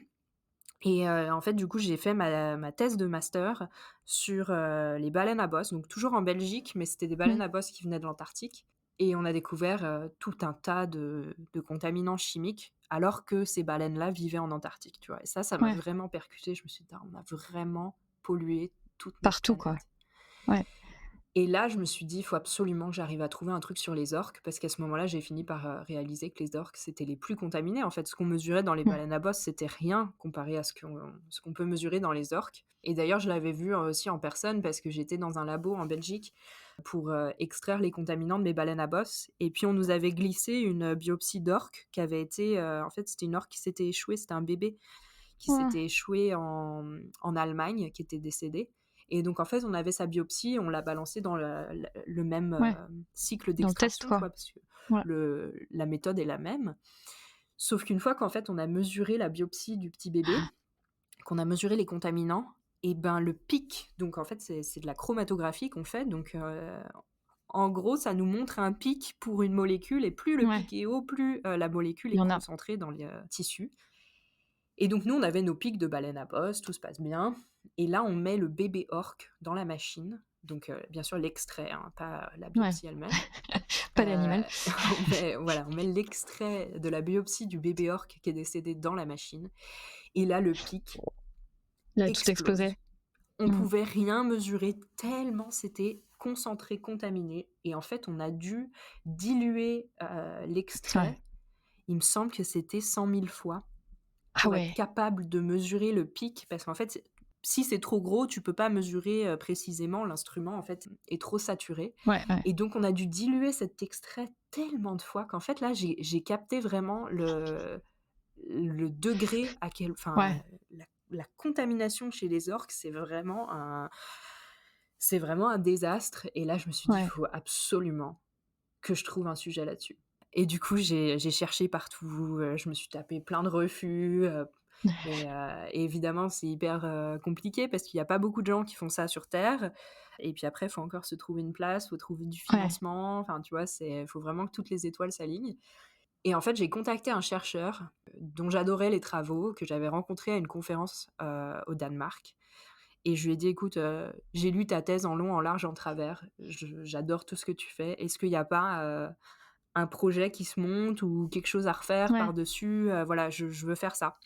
Et en fait, du coup, j'ai fait ma thèse de master sur, les baleines à bosse, donc toujours en Belgique, mais c'était des baleines Mmh. à bosse qui venaient de l'Antarctique, et on a découvert, tout un tas de contaminants chimiques alors que ces baleines-là vivaient en Antarctique, tu vois? Et ça m'a Ouais, vraiment percuté. Je me suis dit: «Putain, on a vraiment pollué toute notre partout, quoi. planète». Ouais. Et là, je me suis dit: «Il faut absolument que j'arrive à trouver un truc sur les orques», parce qu'à ce moment-là, j'ai fini par, réaliser que les orques, c'était les plus contaminés. En fait, ce qu'on mesurait dans les Mmh. baleines à bosse, c'était rien comparé à ce qu'on peut mesurer dans les orques. Et d'ailleurs, je l'avais vu, aussi en personne parce que j'étais dans un labo en Belgique pour, extraire les contaminants de mes baleines à bosse, et puis on nous avait glissé une, biopsie d'orque qui avait été, en fait, c'était une orque qui s'était échouée, c'était un bébé qui Mmh. s'était échoué en Allemagne, qui était décédé. Et donc en fait, on avait sa biopsie, on l'a balancé dans le même, Ouais, cycle dans le test, d'extraction, tu quoi. vois? Parce que Ouais. la méthode est la même. Sauf qu'une fois qu'en fait, on a mesuré la biopsie du petit bébé, qu'on a mesuré les contaminants, et ben, le pic, donc en fait, c'est de la chromatographie qu'on fait, donc en gros, ça nous montre un pic pour une molécule, et plus le Ouais, pic est haut, plus, la molécule il est y en a. concentrée dans les, tissus. Et donc nous, on avait nos pics de baleine à bosse, tout se passe bien. Et là, on met le bébé orque dans la machine. Donc bien sûr l'extrait, hein, pas la Ouais, biopsie elle-même. pas d'animal. On met l'extrait de la biopsie du bébé orque qui est décédé dans la machine. Et là, le pic Il a tout explosé. explose. On Mmh. pouvait rien mesurer tellement c'était concentré, contaminé. Et en fait, on a dû diluer Ouais. l'extrait. Il me semble que c'était 100 000 fois, Ah pour être ouais. capable de mesurer le pic, parce qu'en fait, si c'est trop gros, tu peux pas mesurer, précisément. L'instrument, en fait, est trop saturé. Ouais, ouais. Et donc on a dû diluer cet extrait tellement de fois qu'en fait, là, j'ai capté vraiment le degré à quel, enfin, Ouais, la contamination chez les orques, c'est vraiment un désastre. Et là, je me suis dit: «Il ouais. faut absolument que je trouve un sujet là-dessus». Et du coup, j'ai cherché partout, je me suis tapé plein de refus, et évidemment, c'est hyper, compliqué parce qu'il y a pas beaucoup de gens qui font ça sur terre. Et puis après, il faut encore se trouver une place, faut trouver du Ouais. financement, enfin, tu vois? Faut vraiment que toutes les étoiles s'alignent. Et en fait, j'ai contacté un chercheur, dont j'adorais les travaux, que j'avais rencontré à une conférence, au Danemark. Et je lui ai dit: «Écoute, j'ai lu ta thèse en long, en large, en travers. J'adore tout ce que tu fais. Est-ce qu'il y a pas, un projet qui se monte ou quelque chose à refaire Ouais. par-dessus? Voilà, je veux faire ça,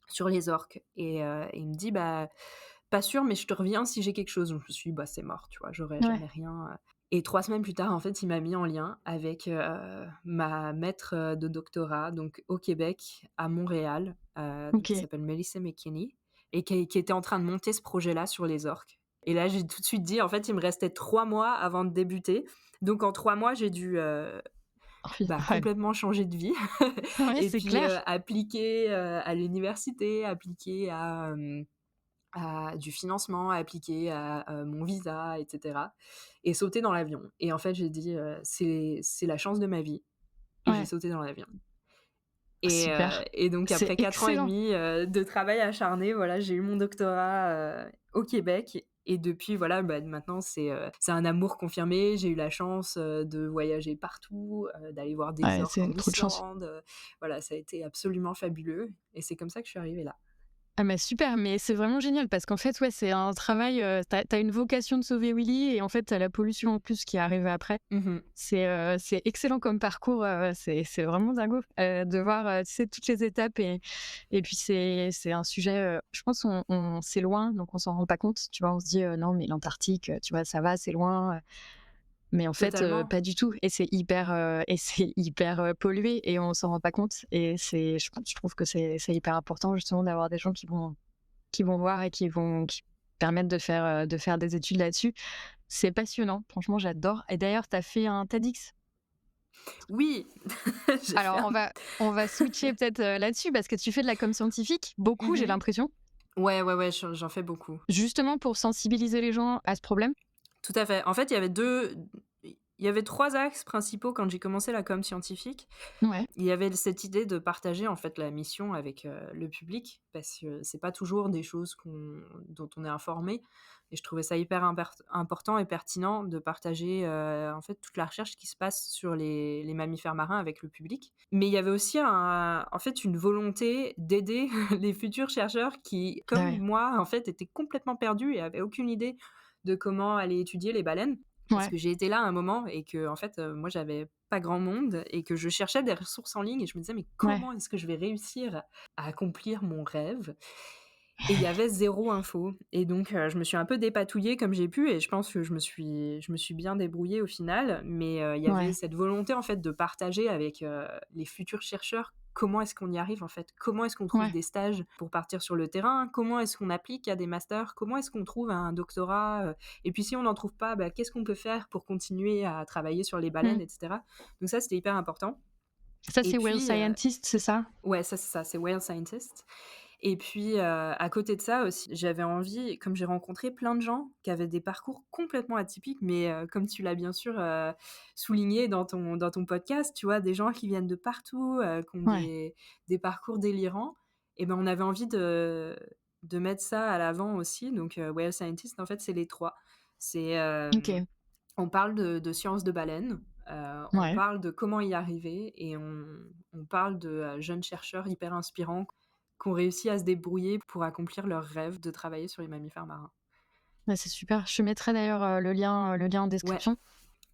sur les orques». Et il me dit: «Bah, pas sûr, mais je te reviens si j'ai quelque chose». Donc je me suis dit: «Bah, c'est mort, tu vois? J'aurai Ouais. jamais rien». Et 3 semaines plus tard, en fait, il m'a mis en lien avec, ma maître, de doctorat, donc au Québec, à Montréal, donc qui OK. s'appelle Melissa McKinney, et qui était en train de monter ce projet-là sur les orques. Et là, j'ai tout de suite dit, en fait, il me restait 3 mois avant de débuter. Donc en 3 mois, j'ai dû, bah, Ouais. complètement changer de vie. Ouais, Et c'est puis, clair. appliquer, à l'université, appliquer à du financement, appliquer à, mon visa, et cetera, et sauter dans l'avion. Et en fait, j'ai dit, «C'est la chance de ma vie», et j'ai Ouais. sauté dans l'avion. Super. Et donc C'est après 4 ans et excellent. demi, de travail acharné, voilà, j'ai eu mon doctorat, au Québec. Et depuis, voilà, bah, maintenant c'est un amour confirmé. J'ai eu la chance, de voyager partout, d'aller voir des Ouais, orques en c'est trop de chance. Islande, voilà, ça a été absolument fabuleux, et c'est comme ça que je suis arrivée là. Ah mais super, mais c'est vraiment génial parce qu'en fait, ouais, c'est un travail, tu as une vocation de sauver Willy et en fait, tu as la pollution en plus qui est arrivée après. Mmh. C'est excellent comme parcours, c'est vraiment dingo, de voir, tu sais, toutes les étapes et puis c'est un sujet, je pense on c'est loin, donc on s'en rend pas compte, tu vois? On se dit: «Non mais l'Antarctique, tu vois, ça va, c'est loin», mais en fait, Totalement. pas du tout et c'est hyper, pollué et on s'en rend pas compte et je trouve que c'est hyper important justement d'avoir des gens qui vont voir et qui permettent de faire des études là-dessus. C'est passionnant, franchement j'adore et d'ailleurs tu as fait un TEDx? Oui, j'ai fait Alors un on va switcher peut-être, là-dessus parce que tu fais de la com scientifique, beaucoup j'ai mmh l'impression, Ouais, ouais, ouais, j'en fais beaucoup. justement pour sensibiliser les gens à ce problème? Tout à fait. En fait, il y avait 3 axes principaux quand j'ai commencé la com scientifique. Ouais, Il y avait cette idée de partager, en fait, la mission avec, le public, parce que c'est pas toujours des choses dont on est informé. Et je trouvais ça hyper important et pertinent de partager, en fait, toute la recherche qui se passe sur les mammifères marins avec le public. Mais il y avait aussi en fait, une volonté d'aider les futurs chercheurs qui, bah, comme ouais, moi, en fait, étaient complètement perdus et avaient aucune idée de comment aller étudier les baleines. Parce ouais, que j'ai été là à un moment et que, en fait, moi, j'avais pas grand monde et que je cherchais des ressources en ligne et je me disais: «Mais Ouais. comment est-ce que je vais réussir à accomplir mon rêve?» Et il y avait 0 info et donc je me suis un peu dépatouillée comme j'ai pu et je pense que je me suis bien débrouillée au final. Mais il y avait Ouais. cette volonté, en fait, de partager avec, les futurs chercheurs comment est-ce qu'on y arrive, en fait? Comment est-ce qu'on trouve Ouais. des stages pour partir sur le terrain? Comment est-ce qu'on applique à des masters? Comment est-ce qu'on trouve un doctorat? Et puis si on n'en trouve pas, bah, qu'est-ce qu'on peut faire pour continuer à travailler sur les Mmh. baleines et cetera? Donc ça, c'était hyper important Ça, et c'est Whale puis, Scientist, c'est ça? ouais, ça, c'est ça, c'est Whale Scientist. Et puis, à côté de ça aussi, j'avais envie, comme j'ai rencontré plein de gens qui avaient des parcours complètement atypiques, mais comme tu l'as bien sûr, souligné dans ton podcast, tu vois? Des gens qui viennent de partout, qui ont Ouais. des parcours délirants et ben, on avait envie de mettre ça à l'avant aussi. Donc Whale Scientist, en fait, c'est les 3. C'est, OK. on parle de sciences de baleines, on Ouais. parle de comment y arriver et on parle de, jeunes chercheurs hyper inspirants qui ont réussi à se débrouiller pour accomplir leur rêve de travailler sur les mammifères marins. Bah, c'est super. Je te mettrai d'ailleurs, le lien en Ouais, description.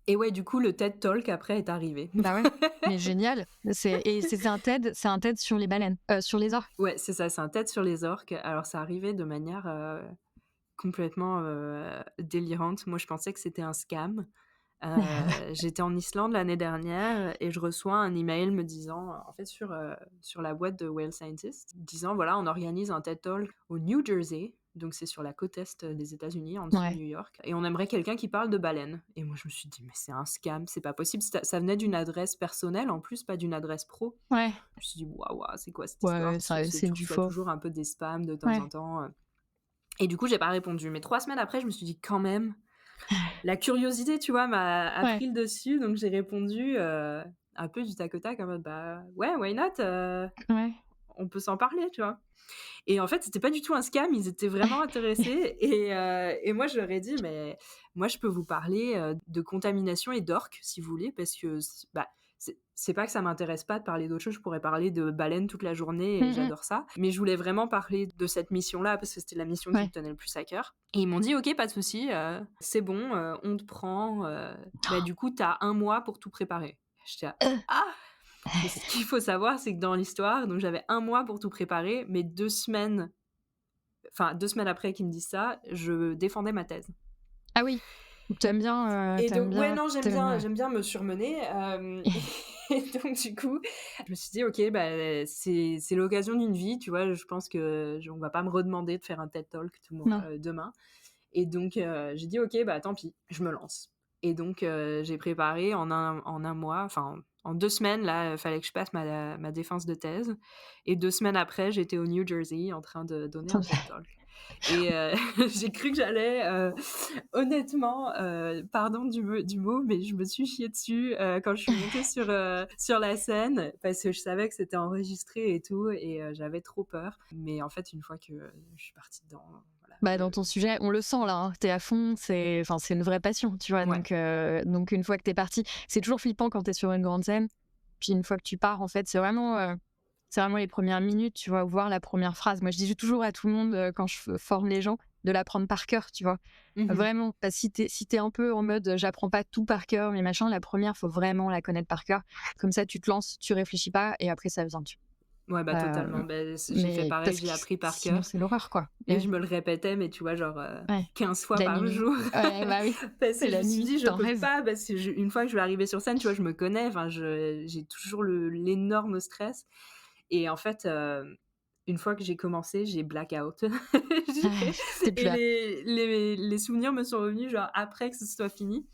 et ouais, du coup, le TED Talk après est arrivé. Bah, ouais, mais génial. C'est un TED sur les baleines, sur les orques? Ouais, c'est ça, c'est un TED sur les orques. Alors ça arrivait de manière, complètement, délirante. Moi, je pensais que c'était un scam. J'étais en Islande l'année dernière et je reçois un email me disant, en fait sur la boîte de Whale Scientist, disant: «Voilà, on organise un TED Talk au New Jersey», donc c'est sur la côte est des États-Unis, en dessous de Ouais. New York, «et on aimerait quelqu'un qui parle de baleines». Et moi je me suis dit: «Mais c'est un scam, c'est pas possible». Ça venait d'une adresse personnelle en plus, pas d'une adresse pro. Ouais. Je me suis dit: «Waouh, waouh, c'est quoi cette Ouais, histoire?» ouais, Parce que ça c'est tu du reçois faux. toujours un peu des spams de temps en Ouais. temps, et du coup j'ai pas répondu. Mais 3 semaines après, je me suis dit: «Quand même». La curiosité, tu vois, a Ouais. pris le dessus, donc j'ai répondu, un peu du tac au tac en mode: «Bah, ouais, why not? Ouais. On peut s'en parler», tu vois? Et en fait, c'était pas du tout un scam, ils étaient vraiment intéressés et moi, je leur ai dit: «Mais moi, je peux vous parler, de contamination et d'orques, si vous voulez, parce que bah, c'est pas que ça m'intéresse pas de parler d'autre chose, je pourrais parler de baleines toute la journée et Mmh mh. j'adore ça. Mais je voulais vraiment parler de cette mission-là, parce que c'était la mission qui me Ouais. tenait le plus à cœur». Et ils m'ont dit: «OK, pas de souci, c'est bon, on te prend, bah, du coup, tu as 1 mois pour tout préparer». J'étais là: «Ah!» Mais ce qu'il faut savoir, c'est que dans l'histoire, donc j'avais 1 mois pour tout préparer, mais 2 semaines après qu'ils me disent ça, je défendais ma thèse. Ah oui, donc Et tu aimes donc ouais, bien non, te j'aime bien me surmener, et donc du coup, je me suis dit: «OK, bah, c'est l'occasion d'une vie», tu vois? Je pense que on va pas me redemander de faire un TED Talk non. demain. Et donc j'ai dit: «OK, bah, tant pis, je me lance». Et donc j'ai préparé en un mois, enfin en 2 semaines là, fallait que je passe ma défense de thèse et 2 semaines après, j'étais au New Jersey en train de donner un TED Talk et j'ai cru que j'allais, honnêtement, pardon du mot, mais je me suis chiée dessus, quand je suis montée sur la scène parce que je savais que c'était enregistré et tout et j'avais trop peur. Mais en fait, une fois que je suis partie dedans, voilà, Bah, dans ton sujet, on le sent là, hein, tu es à fond, c'est une vraie passion, tu vois? ouais. Donc une fois que tu es parti, c'est toujours flippant quand tu es sur une grande scène, puis une fois que tu pars, en fait, c'est vraiment les premières minutes, tu vois? Ou voir la première phrase. Moi, je dis toujours à tout le monde, quand je forme les gens, de l'apprendre par cœur, tu vois? Mmh. Vraiment, parce que si tu es un peu en mode, j'apprends pas tout par cœur, mais machin, la première, faut vraiment la connaître par cœur. Comme ça, tu te lances, tu réfléchis pas et après ça vient, tu Ouais, bah, vois? totalement. Beh, j'ai fait Mais pareil, parce j'ai que appris par sinon, cœur c'est l'horreur, quoi. et je me le répétais, mais tu vois, genre, Ouais, 15 fois la par nuit. jour Ouais, bah oui, parce c'est que je la me suis nuit, dit: «Je tu peux rêves. pas», parce que une fois que je vais arriver sur scène, tu vois, je me connais, enfin, j'ai toujours l'énorme stress et en fait, une fois que j'ai commencé, j'ai black-out. Ah, tu plus Et là. les souvenirs me sont revenus, genre, après que ce soit fini.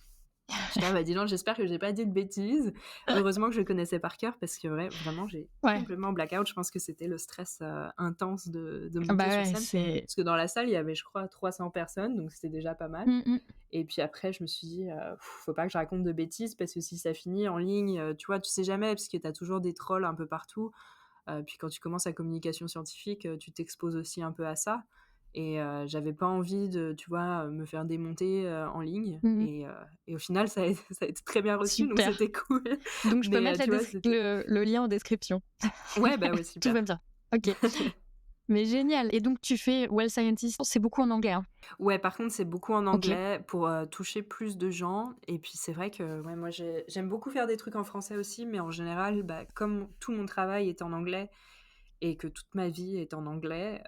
J'étais là: «Bah, dis donc, j'espère que j'ai pas dit de bêtises». Heureusement que je le connaissais par cœur parce que vraiment j'ai Ouais, complètement blackout. Je pense que c'était le stress, intense de bah monter sur ouais, scène. c'est Parce que dans la salle, il y avait, je crois, 300 personnes, donc c'était déjà pas mal. mmh mh. Et puis après, je me suis dit: «Faut pas que je raconte de bêtises parce que si ça finit en ligne, tu vois, tu sais jamais parce que tu as toujours des trolls un peu partout». Puis quand tu commences la communication scientifique, tu t'exposes aussi un peu à ça et j'avais pas envie de, tu vois, me faire démonter, en ligne Mmh mh. et au final ça a été très bien reçu, donc Super. c'était cool. Donc je peux Mais mettre tu vois, c'était le lien en description. ouais, bah, ouais, Tout va super. bien. OK. Mais génial. Et donc tu fais Well Scientist, c'est beaucoup en anglais, hein? Ouais, par contre, c'est beaucoup en OK. anglais pour, toucher plus de gens et puis c'est vrai que, ouais, moi j'aime beaucoup faire des trucs en français aussi, mais en général, bah, comme tout mon travail est en anglais et que toute ma vie est en anglais,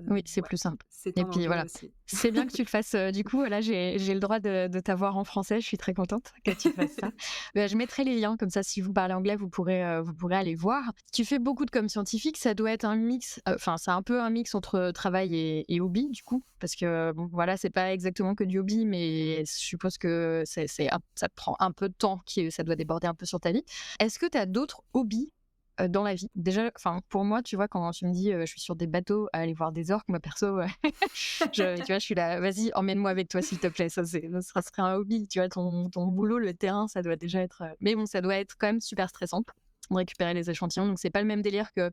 Oui, c'est ouais, plus simple. c'est Et en puis anglais voilà, aussi. c'est bien que tu le fasses, du coup, là, j'ai le droit de t'avoir en français. Je suis très contente que tu fasses ça. Je mettrai les liens, comme ça, si vous parlez anglais, vous pourrez aller voir. Tu fais beaucoup de com scientifique, ça doit être un mix, enfin, c'est un peu un mix entre travail et hobby, du coup? Parce que, bon, voilà, c'est pas exactement que du hobby, mais je suppose que ça te prend un peu de temps, qui ça doit déborder un peu sur ta vie. Est-ce que tu as d'autres hobbies dans la vie? Déjà, enfin, pour moi, tu vois, quand tu me dis, je suis sur des bateaux à aller voir des orques, moi perso, tu vois, je suis là: «Vas-y, emmène-moi avec toi, s'il te plaît». Ça serait un hobby, tu vois? Ton boulot, le terrain, ça doit déjà être, mais bon, ça doit être quand même super stressant de récupérer les échantillons, donc c'est pas le même délire que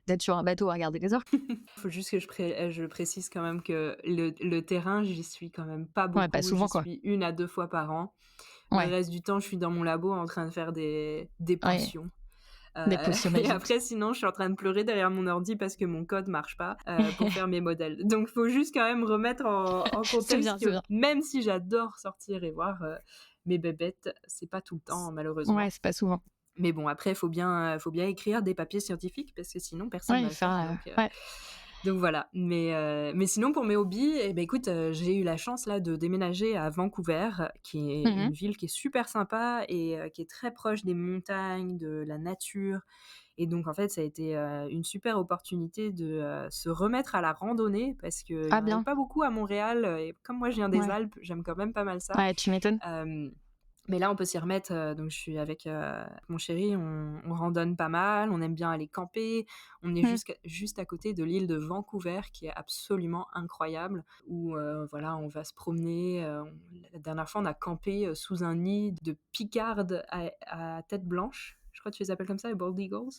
d'être sur un bateau à regarder les orques. Faut juste que je précise quand même que le terrain, j'y suis quand même pas Ouais, pas beaucoup. souvent, J'y quoi. suis 1 à 2 fois par an. Le Ouais, reste du temps, je suis dans mon labo en train de faire des ouais, potions. des potions Et magiques. après sinon, je suis en train de pleurer derrière mon ordi parce que mon code marche pas, pour faire mes modèles. Donc faut juste quand même remettre en C'est contexte bien, c'est que bien. même si j'adore sortir et voir, mes bébêtes, c'est pas tout le temps Ouais, malheureusement. c'est pas souvent. Mais bon, après faut bien écrire des papiers scientifiques parce que sinon personne Ouais, va le faire faire, ouais. donc voilà. Mais sinon pour mes hobbies et ben écoute, j'ai eu la chance là de déménager à Vancouver, qui est Mmh. une ville qui est super sympa et qui est très proche des montagnes, de la nature et donc en fait ça a été, une super opportunité de, se remettre à la randonnée parce qu'il y Ah en avait bien, pas beaucoup à Montréal, et comme moi je viens des ouais. Alpes, j'aime quand même pas mal ça. Ouais, tu m'étonnes. Hem mais là, on peut s'y remettre, donc je suis avec, mon chéri, on randonne pas mal, on aime bien aller camper. On est Mmh. juste à côté de l'île de Vancouver qui est absolument incroyable où, voilà, on va se promener, la dernière fois, on a campé, sous un nid de picardes à tête blanche. Je crois que tu les appelles comme ça, les bald eagles?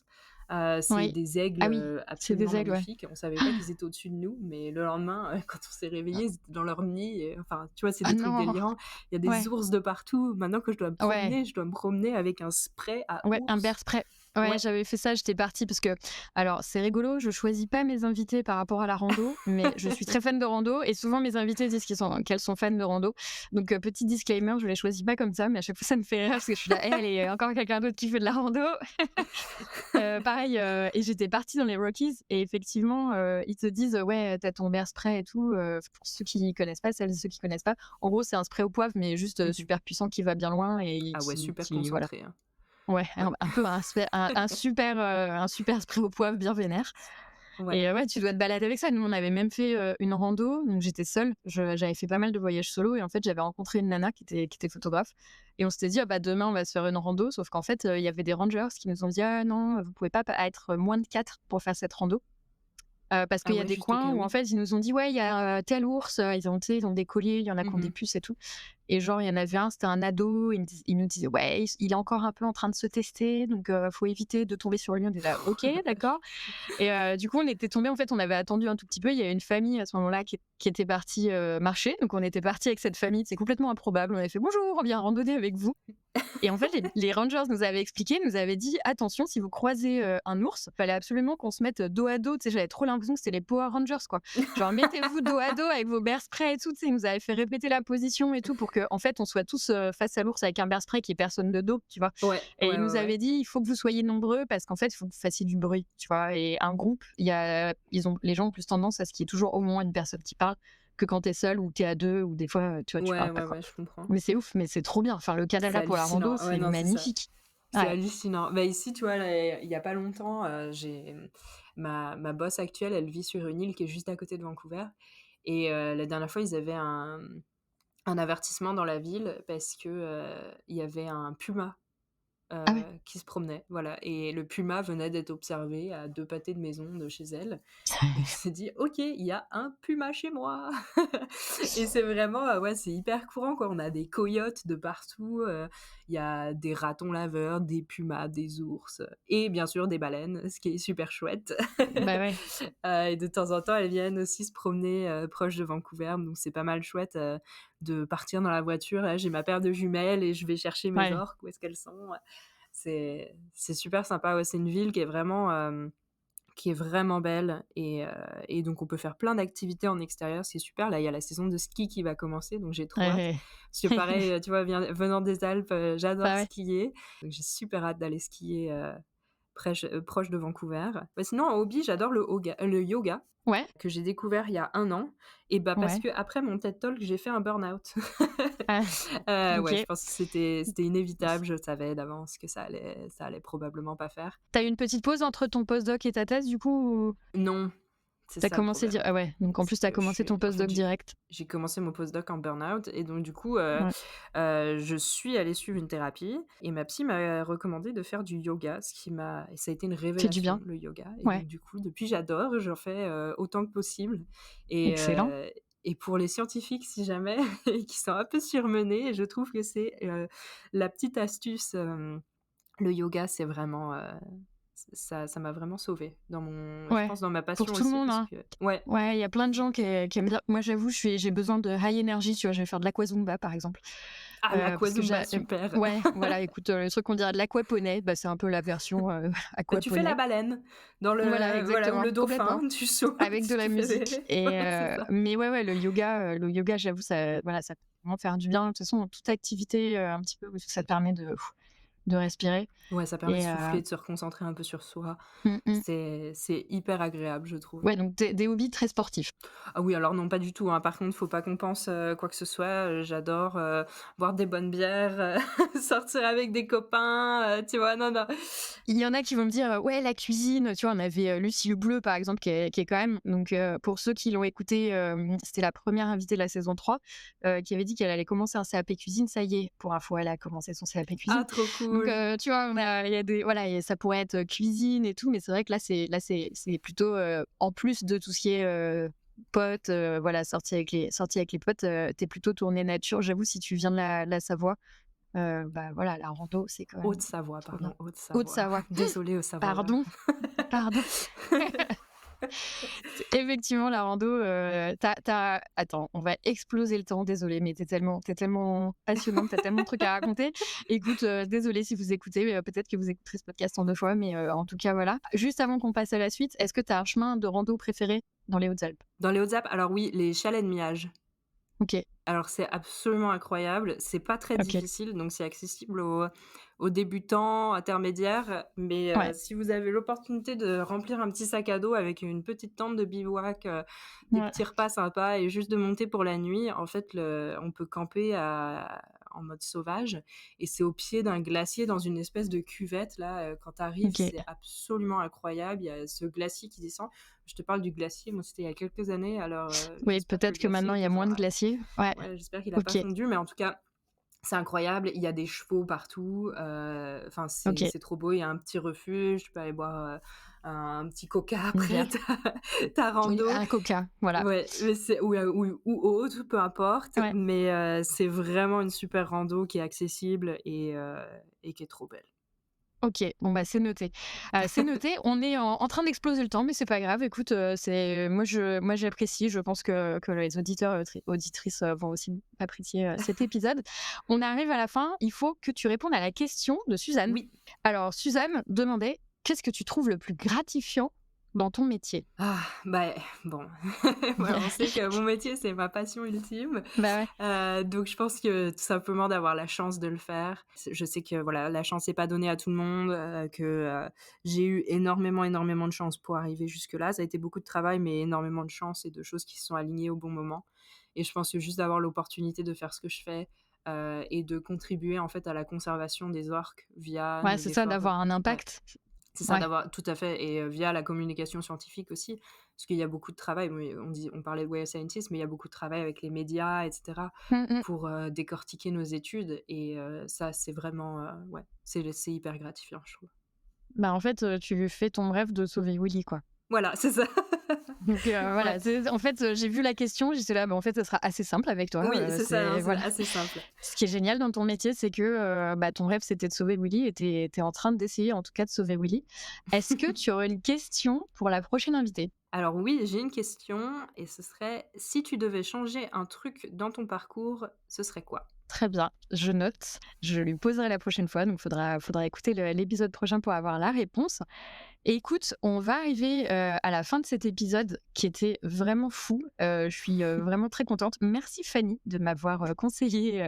C'est Oui. des aigles, Ah oui, c'est absolument des aigles, ouais. magnifiques. On savait pas qu'ils étaient au-dessus de nous, mais le lendemain, quand on s'est réveillés, ils étaient dans leur nid et enfin, tu vois, c'est Ah des trucs non! délirants. Il y a des Ouais, ours de partout. Maintenant que ouais. je dois me promener avec un spray à Ouais, un bear ours. spray. Ouais, Ouais. j'avais fait ça, j'étais partie parce que alors c'est rigolo, je choisis pas mes invités par rapport à la rando, mais je suis très fan de rando et souvent mes invités disent qu'elles sont fans de rando. Donc petit disclaimer, je les choisis pas comme ça, mais à chaque fois ça me fait rire parce que je suis là: «Eh allez, encore quelqu'un d'autre qui fait de la rando». Pareil, et j'étais partie dans les Rockies et effectivement, ils te disent: «Ouais, tu ton bear spray et tout», pour ceux qui connaissent pas, celles et ceux qui connaissent pas. En gros, c'est un spray au poivre mais juste, Mmh. super puissant qui va bien loin et Ah ouais, super qui voilà. concentré, hein. Ouais, Ouais. un peu un super spray au poivre bien vénère Ouais. et ouais, tu dois te balader avec ça. Nous, on avait même fait, une rando, donc j'étais seule. J'avais fait pas mal de voyages solo et en fait, j'avais rencontré une nana qui était photographe et on s'était dit: «Ah bah, demain, on va se faire une rando», sauf qu'en fait, il y avait des rangers qui nous ont dit: «Ah non, vous pouvez pas être moins de 4 pour faire cette rando». Parce Ah qu'il y a ouais, des juste au coins cas où en où. fait, ils nous ont dit: «Ouais, il y a, tel ours, ils ont, tu sais, ils ont des colliers, il y en a qui ont des Mmh. puces et tout» et genre, il y en avait un, c'était un ado, il nous disait: «Ouais, il est encore un peu en train de se tester, donc faut éviter de tomber sur lui». On était là: «OK, d'accord». Et du coup, on était tombés, en fait, on avait attendu un tout petit peu. Il y avait une famille à ce moment-là qui était partie, marcher. Donc on était partis avec cette famille, c'est complètement improbable. On avait fait: «Bonjour, on vient randonner avec vous». Et en fait, les rangers nous avaient expliqué, nous avaient dit: «Attention, si vous croisez, un ours, fallait absolument qu'on se mette, dos à dos». Tu sais, j'avais trop l'impression que c'était les Power Rangers, quoi. Genre: «Mettez-vous dos à dos avec vos bear spray et tout». Tu sais, ils nous avaient fait répéter la position et tout pour qu'en en fait, on soit tous, face à l'ours avec un bear spray qui est personne de dos, tu vois? Ouais, Et ouais, ils ouais, nous avaient ouais. dit: «Il faut que vous soyez nombreux parce qu'en fait, il faut que vous fassiez du bruit», tu vois? Et un groupe, les gens ont plus tendance à ce qu'il y ait toujours au moins une personne qui parle que quand tu es seul ou tu es à 2 ou des fois, tu vois, tu Ouais, parles pas, ouais, quoi. ouais, je comprends. Mais c'est ouf, mais c'est trop bien. Enfin, le C'est Canada pour la rando, hallucinant. Ouais, c'est non, c'est ça. magnifique. C'est Ouais. hallucinant. Bah, ici, tu vois, là, il y a pas longtemps, j'ai ma boss actuelle, elle vit sur une île qui est juste à côté de Vancouver et la dernière fois, ils avaient un avertissement dans la ville parce que, il y avait un puma Ah ouais. qui se promenait, voilà et le puma venait d'être observé à 2 pâtés de maison de chez elle et elle s'est dit: «OK, il y a un puma chez moi» et c'est vraiment, ouais, c'est hyper courant, quoi. On a des coyotes de partout, il y a des ratons laveurs, des pumas, des ours, et bien sûr des baleines, ce qui est super chouette. Bah ouais, Et de temps en temps, elles viennent aussi se promener, proche de Vancouver, donc c'est pas mal chouette, de partir dans la voiture. Là, j'ai ma paire de jumelles et je vais chercher mes ouais. orques, où est-ce qu'elles sont? C'est super sympa, ouais, c'est une ville qui est vraiment, qui est vraiment belle et donc on peut faire plein d'activités en extérieur, c'est super. Là, il y a la saison de ski qui va commencer, donc j'ai trop hâte. Ouais. Parce que pareil, tu vois, venant des Alpes, j'adore Bah, ouais. skier, donc j'ai super hâte d'aller skier, proche de Vancouver. Bah, sinon en hobby, j'adore le yoga Ouais, que j'ai découvert il y a 1 an et bah, parce ouais. qu'après mon TED Talk, j'ai fait un burn-out. Ah, Ouais, je OK. pense que c'était inévitable, je savais d'avance que ça allait probablement pas faire. Tu eu une petite pause entre ton postdoc et ta thèse du coup ou Non, c'est tu ça le commencé problème. ah ouais, donc en plus C'est tu as que commencé ton en fait, postdoc direct? j'ai commencé mon postdoc en burn-out et donc du coup, Ouais. je suis allée suivre une thérapie et ma psy m'a recommandé de faire du yoga, et ça a été une Fait du révélation, bien? le yoga et donc Ouais, du coup, depuis, j'adore, j'en fais, autant que possible et excellent. heu et pour les scientifiques, si jamais, qui sont un peu surmenés, je trouve que c'est, la petite astuce, le yoga, c'est vraiment, ça m'a vraiment sauvée je Ouais, pense dans ma pour passion tout le aussi monde, parce hein. que ouais. Ouais, il y a plein de gens qui aiment bien. Moi, j'avoue, j'ai besoin de high energy, tu vois? Je vais faire de l'aquazumba, par exemple, Ah, parce que l'aquazumba, super. ouais, voilà, écoute, le truc qu'on dirait de l'aquaponie, bah, c'est un peu la version, Bah, tu fais la aquaponie. baleine Voilà, voilà, ou exactement, le dauphin, complètement, tu sautes, avec de la tu fais musique des et ouais, c'est ça. mais ouais, le yoga, j'avoue, ça voilà, ça peut vraiment faire du bien. De toute façon, dans toute activité, un petit peu, ça te permet de respirer Ouais, ça permet de et souffler, de se reconcentrer un peu sur soi. mmh mh. C'est hyper agréable, je trouve. Ouais, donc des hobbies très sportifs. Ah oui, alors non, pas du tout, hein. Par contre, faut pas qu'on pense, quoi que ce soit. J'adore, boire des bonnes bières, sortir avec des copains, tu vois? Non, non. Il y en a qui vont me dire, «Ouais, la cuisine», tu vois? On avait, Lucille Bleu, par exemple, qui est quand même donc pour ceux qui l'ont écouté, c'était la première invitée de la saison 3, qui avait dit qu'elle allait commencer un CAP cuisine. Ça y est, pour info, elle a commencé son CAP cuisine. Ah, trop Donc cool. tu vois, il y a des voilà et ça pourrait être, cuisine et tout, mais c'est vrai que là, c'est plutôt, en plus de tout ce qui est, potes, voilà, sorties avec les potes, tu plutôt tournée nature. J'avoue, si tu viens de la Savoie, bah, voilà, la rando, c'est quand même Haute-Savoie, trop bien. pardon, Haute-Savoie. Haute-Savoie. Désolée aux Savoyards. Pardon, pardon. Effectivement, la rando, attends, on va exploser le temps, désolée, mais tu es tellement passionnante, tu as tellement de trucs à raconter. Écoute, désolée si vous écoutez, peut-être que vous écouterez ce podcast en 2 fois, mais en tout cas, voilà. Juste avant qu'on passe à la suite, est-ce que tu as un chemin de rando préféré dans les Hautes-Alpes? Dans les Hautes-Alpes, alors oui, les chalets de Miage. OK, Alors c'est absolument incroyable, c'est pas très OK. difficile, donc c'est accessible aux débutants, intermédiaires, mais Ouais, si vous avez l'opportunité de remplir un petit sac à dos avec une petite tente de bivouac, des ouais, petits repas sympas et juste de monter pour la nuit, en fait, on peut camper en mode sauvage et c'est au pied d'un glacier dans une espèce de cuvette là, quand tu arrives, OK. c'est absolument incroyable. Il y a ce glacier qui descend. Je te parle du glacier, moi c'était il y a quelques années, alors Oui, j'espère que le peut-être que glacier maintenant est il y a moins toujours de là. glaciers. Ouais, Ouais, j'espère qu'il a pas OK, fondu, mais en tout cas, c'est incroyable. Il y a des chevaux partout. Enfin, OK. c'est trop beau. Il y a un petit refuge. Tu peux aller boire un petit coca Une après bière. ta rando. Un coca, voilà. Ouais, mais ou autre, peu importe. Ouais. Mais c'est vraiment une super rando qui est accessible et qui est trop belle. OK, bon, bah, c'est noté. C'est noté. On est en train d'exploser le temps, mais c'est pas grave. Écoute, moi j'apprécie. Je pense que les auditeurs et auditrices, vont aussi apprécier, cet épisode. On arrive à la fin. Il faut que tu répondes à la question de Suzanne. Oui. Alors Suzanne demandait: «Qu'est-ce que tu trouves le plus gratifiant dans ton métier?» Ah, bah, bon. Voilà, on sait que mon métier, c'est ma passion ultime. Bah, ouais. Donc je pense que tout simplement d'avoir la chance de le faire. Je sais que voilà, la chance n'est pas donnée à tout le monde, que, j'ai eu énormément, énormément de chance pour arriver jusque-là. Ça a été beaucoup de travail, mais énormément de chance et de choses qui se sont alignées au bon moment et je pense que juste d'avoir l'opportunité de faire ce que je fais, et de contribuer en fait à la conservation des orques via Ouais, nos c'est ça, efforts, d'avoir un ouais. impact. C'est ça, Ouais. d'avoir tout à fait et via la communication scientifique aussi, parce qu'il y a beaucoup de travail. Oui, on parlait de Whale Scientist, mais il y a beaucoup de travail avec les médias et cetera Mmh mh. pour, décortiquer nos études et ça, c'est vraiment, ouais, c'est hyper gratifiant, je trouve. Bah, en fait, tu fais ton rêve de sauver Willy, quoi. Voilà, c'est ça. Donc Ouais. voilà, c'est en fait, j'ai vu la question, j'étais là, bah, en fait, ça sera assez simple avec toi, Oui, c'est ça, non, c'est c'est voilà. assez simple. Ce qui est génial dans ton métier, c'est que, bah, ton rêve, c'était de sauver Willy et tu es en train d'essayer, en tout cas, de sauver Willy. Est-ce que tu aurais une question pour la prochaine invitée? Alors oui, j'ai une question et ce serait: si tu devais changer un truc dans ton parcours, ce serait quoi? Très bien, je note, je lui poserai la prochaine fois, donc faudra écouter l'épisode prochain pour avoir la réponse. Et écoute, on va arriver à la fin de cet épisode qui était vraiment fou. Je suis vraiment très contente. Merci Fanny de m'avoir conseillé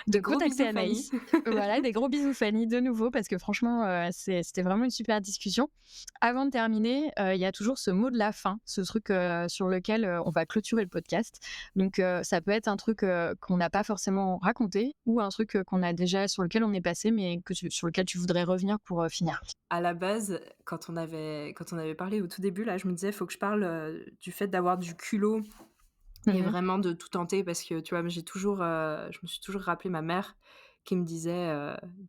de Gros contacter bisous, Fanny. Anaïs. Voilà, des gros bisous Fanny de nouveau parce que franchement, c'était vraiment une super discussion. Avant de terminer, il y a toujours ce mot de la fin, ce truc sur lequel on va clôturer le podcast. Donc ça peut être un truc qu'on n'a pas forcément raconté ou un truc qu'on a déjà sur lequel on est passé mais sur lequel tu voudrais revenir pour finir. À la base, quand on avait parlé au tout début, là, je me disais, il faut que je parle du fait d'avoir du culot et vraiment de tout tenter parce que, tu vois, je me suis toujours rappelé ma mère qui me disait,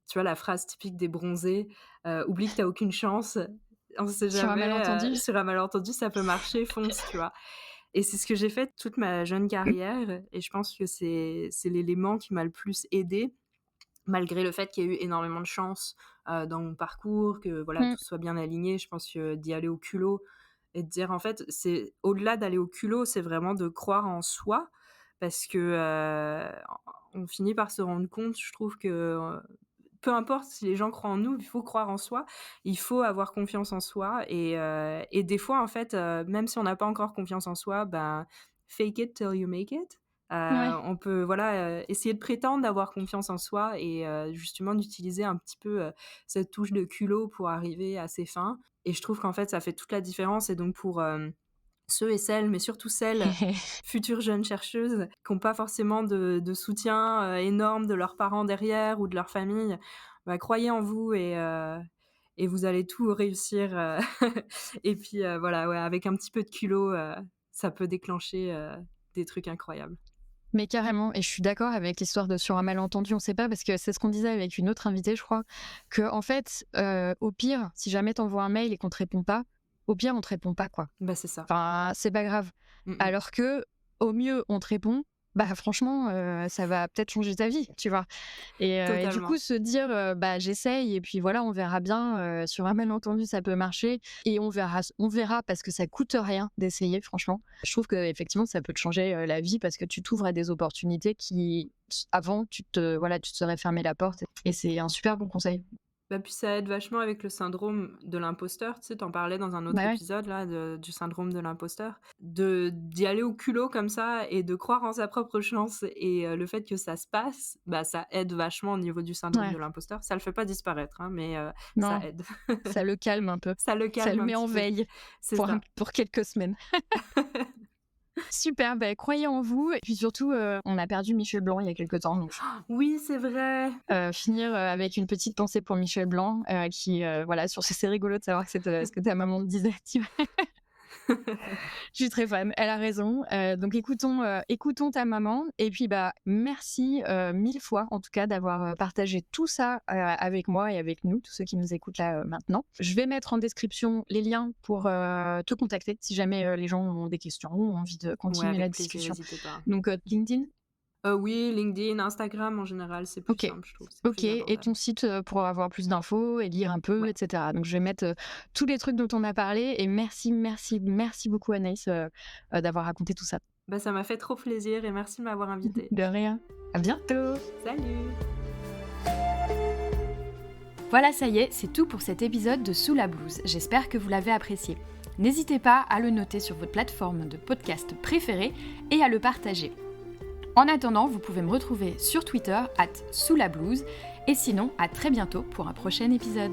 tu vois, la phrase typique des bronzés, oublie que t'as aucune chance, on sait Sur un jamais, malentendu. sur un malentendu, ça peut marcher, fonce, tu vois. Et c'est ce que j'ai fait toute ma jeune carrière et je pense que c'est l'élément qui m'a le plus aidée. Malgré le fait qu'il y a eu énormément de chance, dans mon parcours, que voilà, Mmh. tout soit bien aligné, je pense que d'y aller au culot et de dire en fait, c'est au-delà d'aller au culot, c'est vraiment de croire en soi parce que, on finit par se rendre compte, je trouve que, peu importe si les gens croient en nous, il faut croire en soi, il faut avoir confiance en soi et des fois en fait, même si on n'a pas encore confiance en soi, ben, fake it till you make it. Ouais. On peut voilà, essayer de prétendre d'avoir confiance en soi et justement d'utiliser un petit peu, cette touche de culot pour arriver à ses fins et je trouve qu'en fait, ça fait toute la différence et donc pour, ceux et celles, mais surtout celles, futures jeunes chercheuses, qui ont pas forcément de soutien, énorme de leurs parents derrière ou de leur famille, bah, croyez en vous et vous allez tout réussir, et puis, voilà, ouais, avec un petit peu de culot, ça peut déclencher, des trucs incroyables. Mais carrément, et je suis d'accord avec l'histoire de sur un malentendu, on sait pas, parce que c'est ce qu'on disait avec une autre invitée, je crois, que en fait, au pire, si jamais t'envoies un mail et qu'on te répond pas, au pire, on te répond pas, quoi. Bah, c'est ça. Enfin, c'est pas grave. Mmh mh. Alors que, au mieux, on te répond, bah franchement, ça va peut-être changer ta vie, tu vois. Et du coup, Totalement. se dire, bah j'essaye et puis voilà, on verra bien. Sur un malentendu, ça peut marcher et on verra parce que ça coûte rien d'essayer, franchement. Je trouve que effectivement, ça peut te changer la vie parce que tu t'ouvres à des opportunités qui, avant, voilà, tu te serais fermé la porte. Et c'est un super bon conseil. Bah, puis ça aide vachement avec le syndrome de l'imposteur, tu sais, tu en parlais dans un autre Bah ouais. épisode là du syndrome de l'imposteur. D'y aller au culot comme ça et de croire en sa propre chance et le fait que ça se passe, bah, ça aide vachement au niveau du syndrome de Ouais. l'imposteur. Ça le fait pas disparaître, hein, mais ça Non, aide. ça le calme un peu. Ça le Ça calme le un met petit en peu. veille C'est ça. pour quelques semaines. Super, bah, croyez en vous et puis surtout, on a perdu Michel Blanc il y a quelque temps, donc Oui, c'est vrai! finir, avec une petite pensée pour Michel Blanc, qui, voilà, c'est rigolo de savoir ce que ta maman te disait, tu vois? Je suis très fan, elle a raison, donc écoutons ta maman et puis, bah, merci, 1000 fois en tout cas d'avoir, partagé tout ça, avec moi et avec nous, tous ceux qui nous écoutent là, maintenant. Je vais mettre en description les liens pour, te contacter si jamais, les gens ont des questions ou ont envie de Ouais, continuer la avec plaisir, discussion. hésitez pas. Donc, LinkedIn? Oui, LinkedIn, Instagram en général, c'est plus OK. simple, je trouve, c'est OK, plus et abordable. ton site, pour avoir plus d'infos et lire un peu Ouais. et cetera. Donc je vais mettre, tous les trucs dont on a parlé et merci, merci, merci beaucoup Anaïs, d'avoir raconté tout ça. Bah, ça m'a fait trop plaisir et merci de m'avoir invitée. De rien. À bientôt. Salut! Voilà, ça y est, c'est tout pour cet épisode de Sous la blouse. J'espère que vous l'avez apprécié. N'hésitez pas à le noter sur votre plateforme de podcast préférée et à le partager. En attendant, vous pouvez me retrouver sur Twitter @sousLaBlouse et sinon, à très bientôt pour un prochain épisode.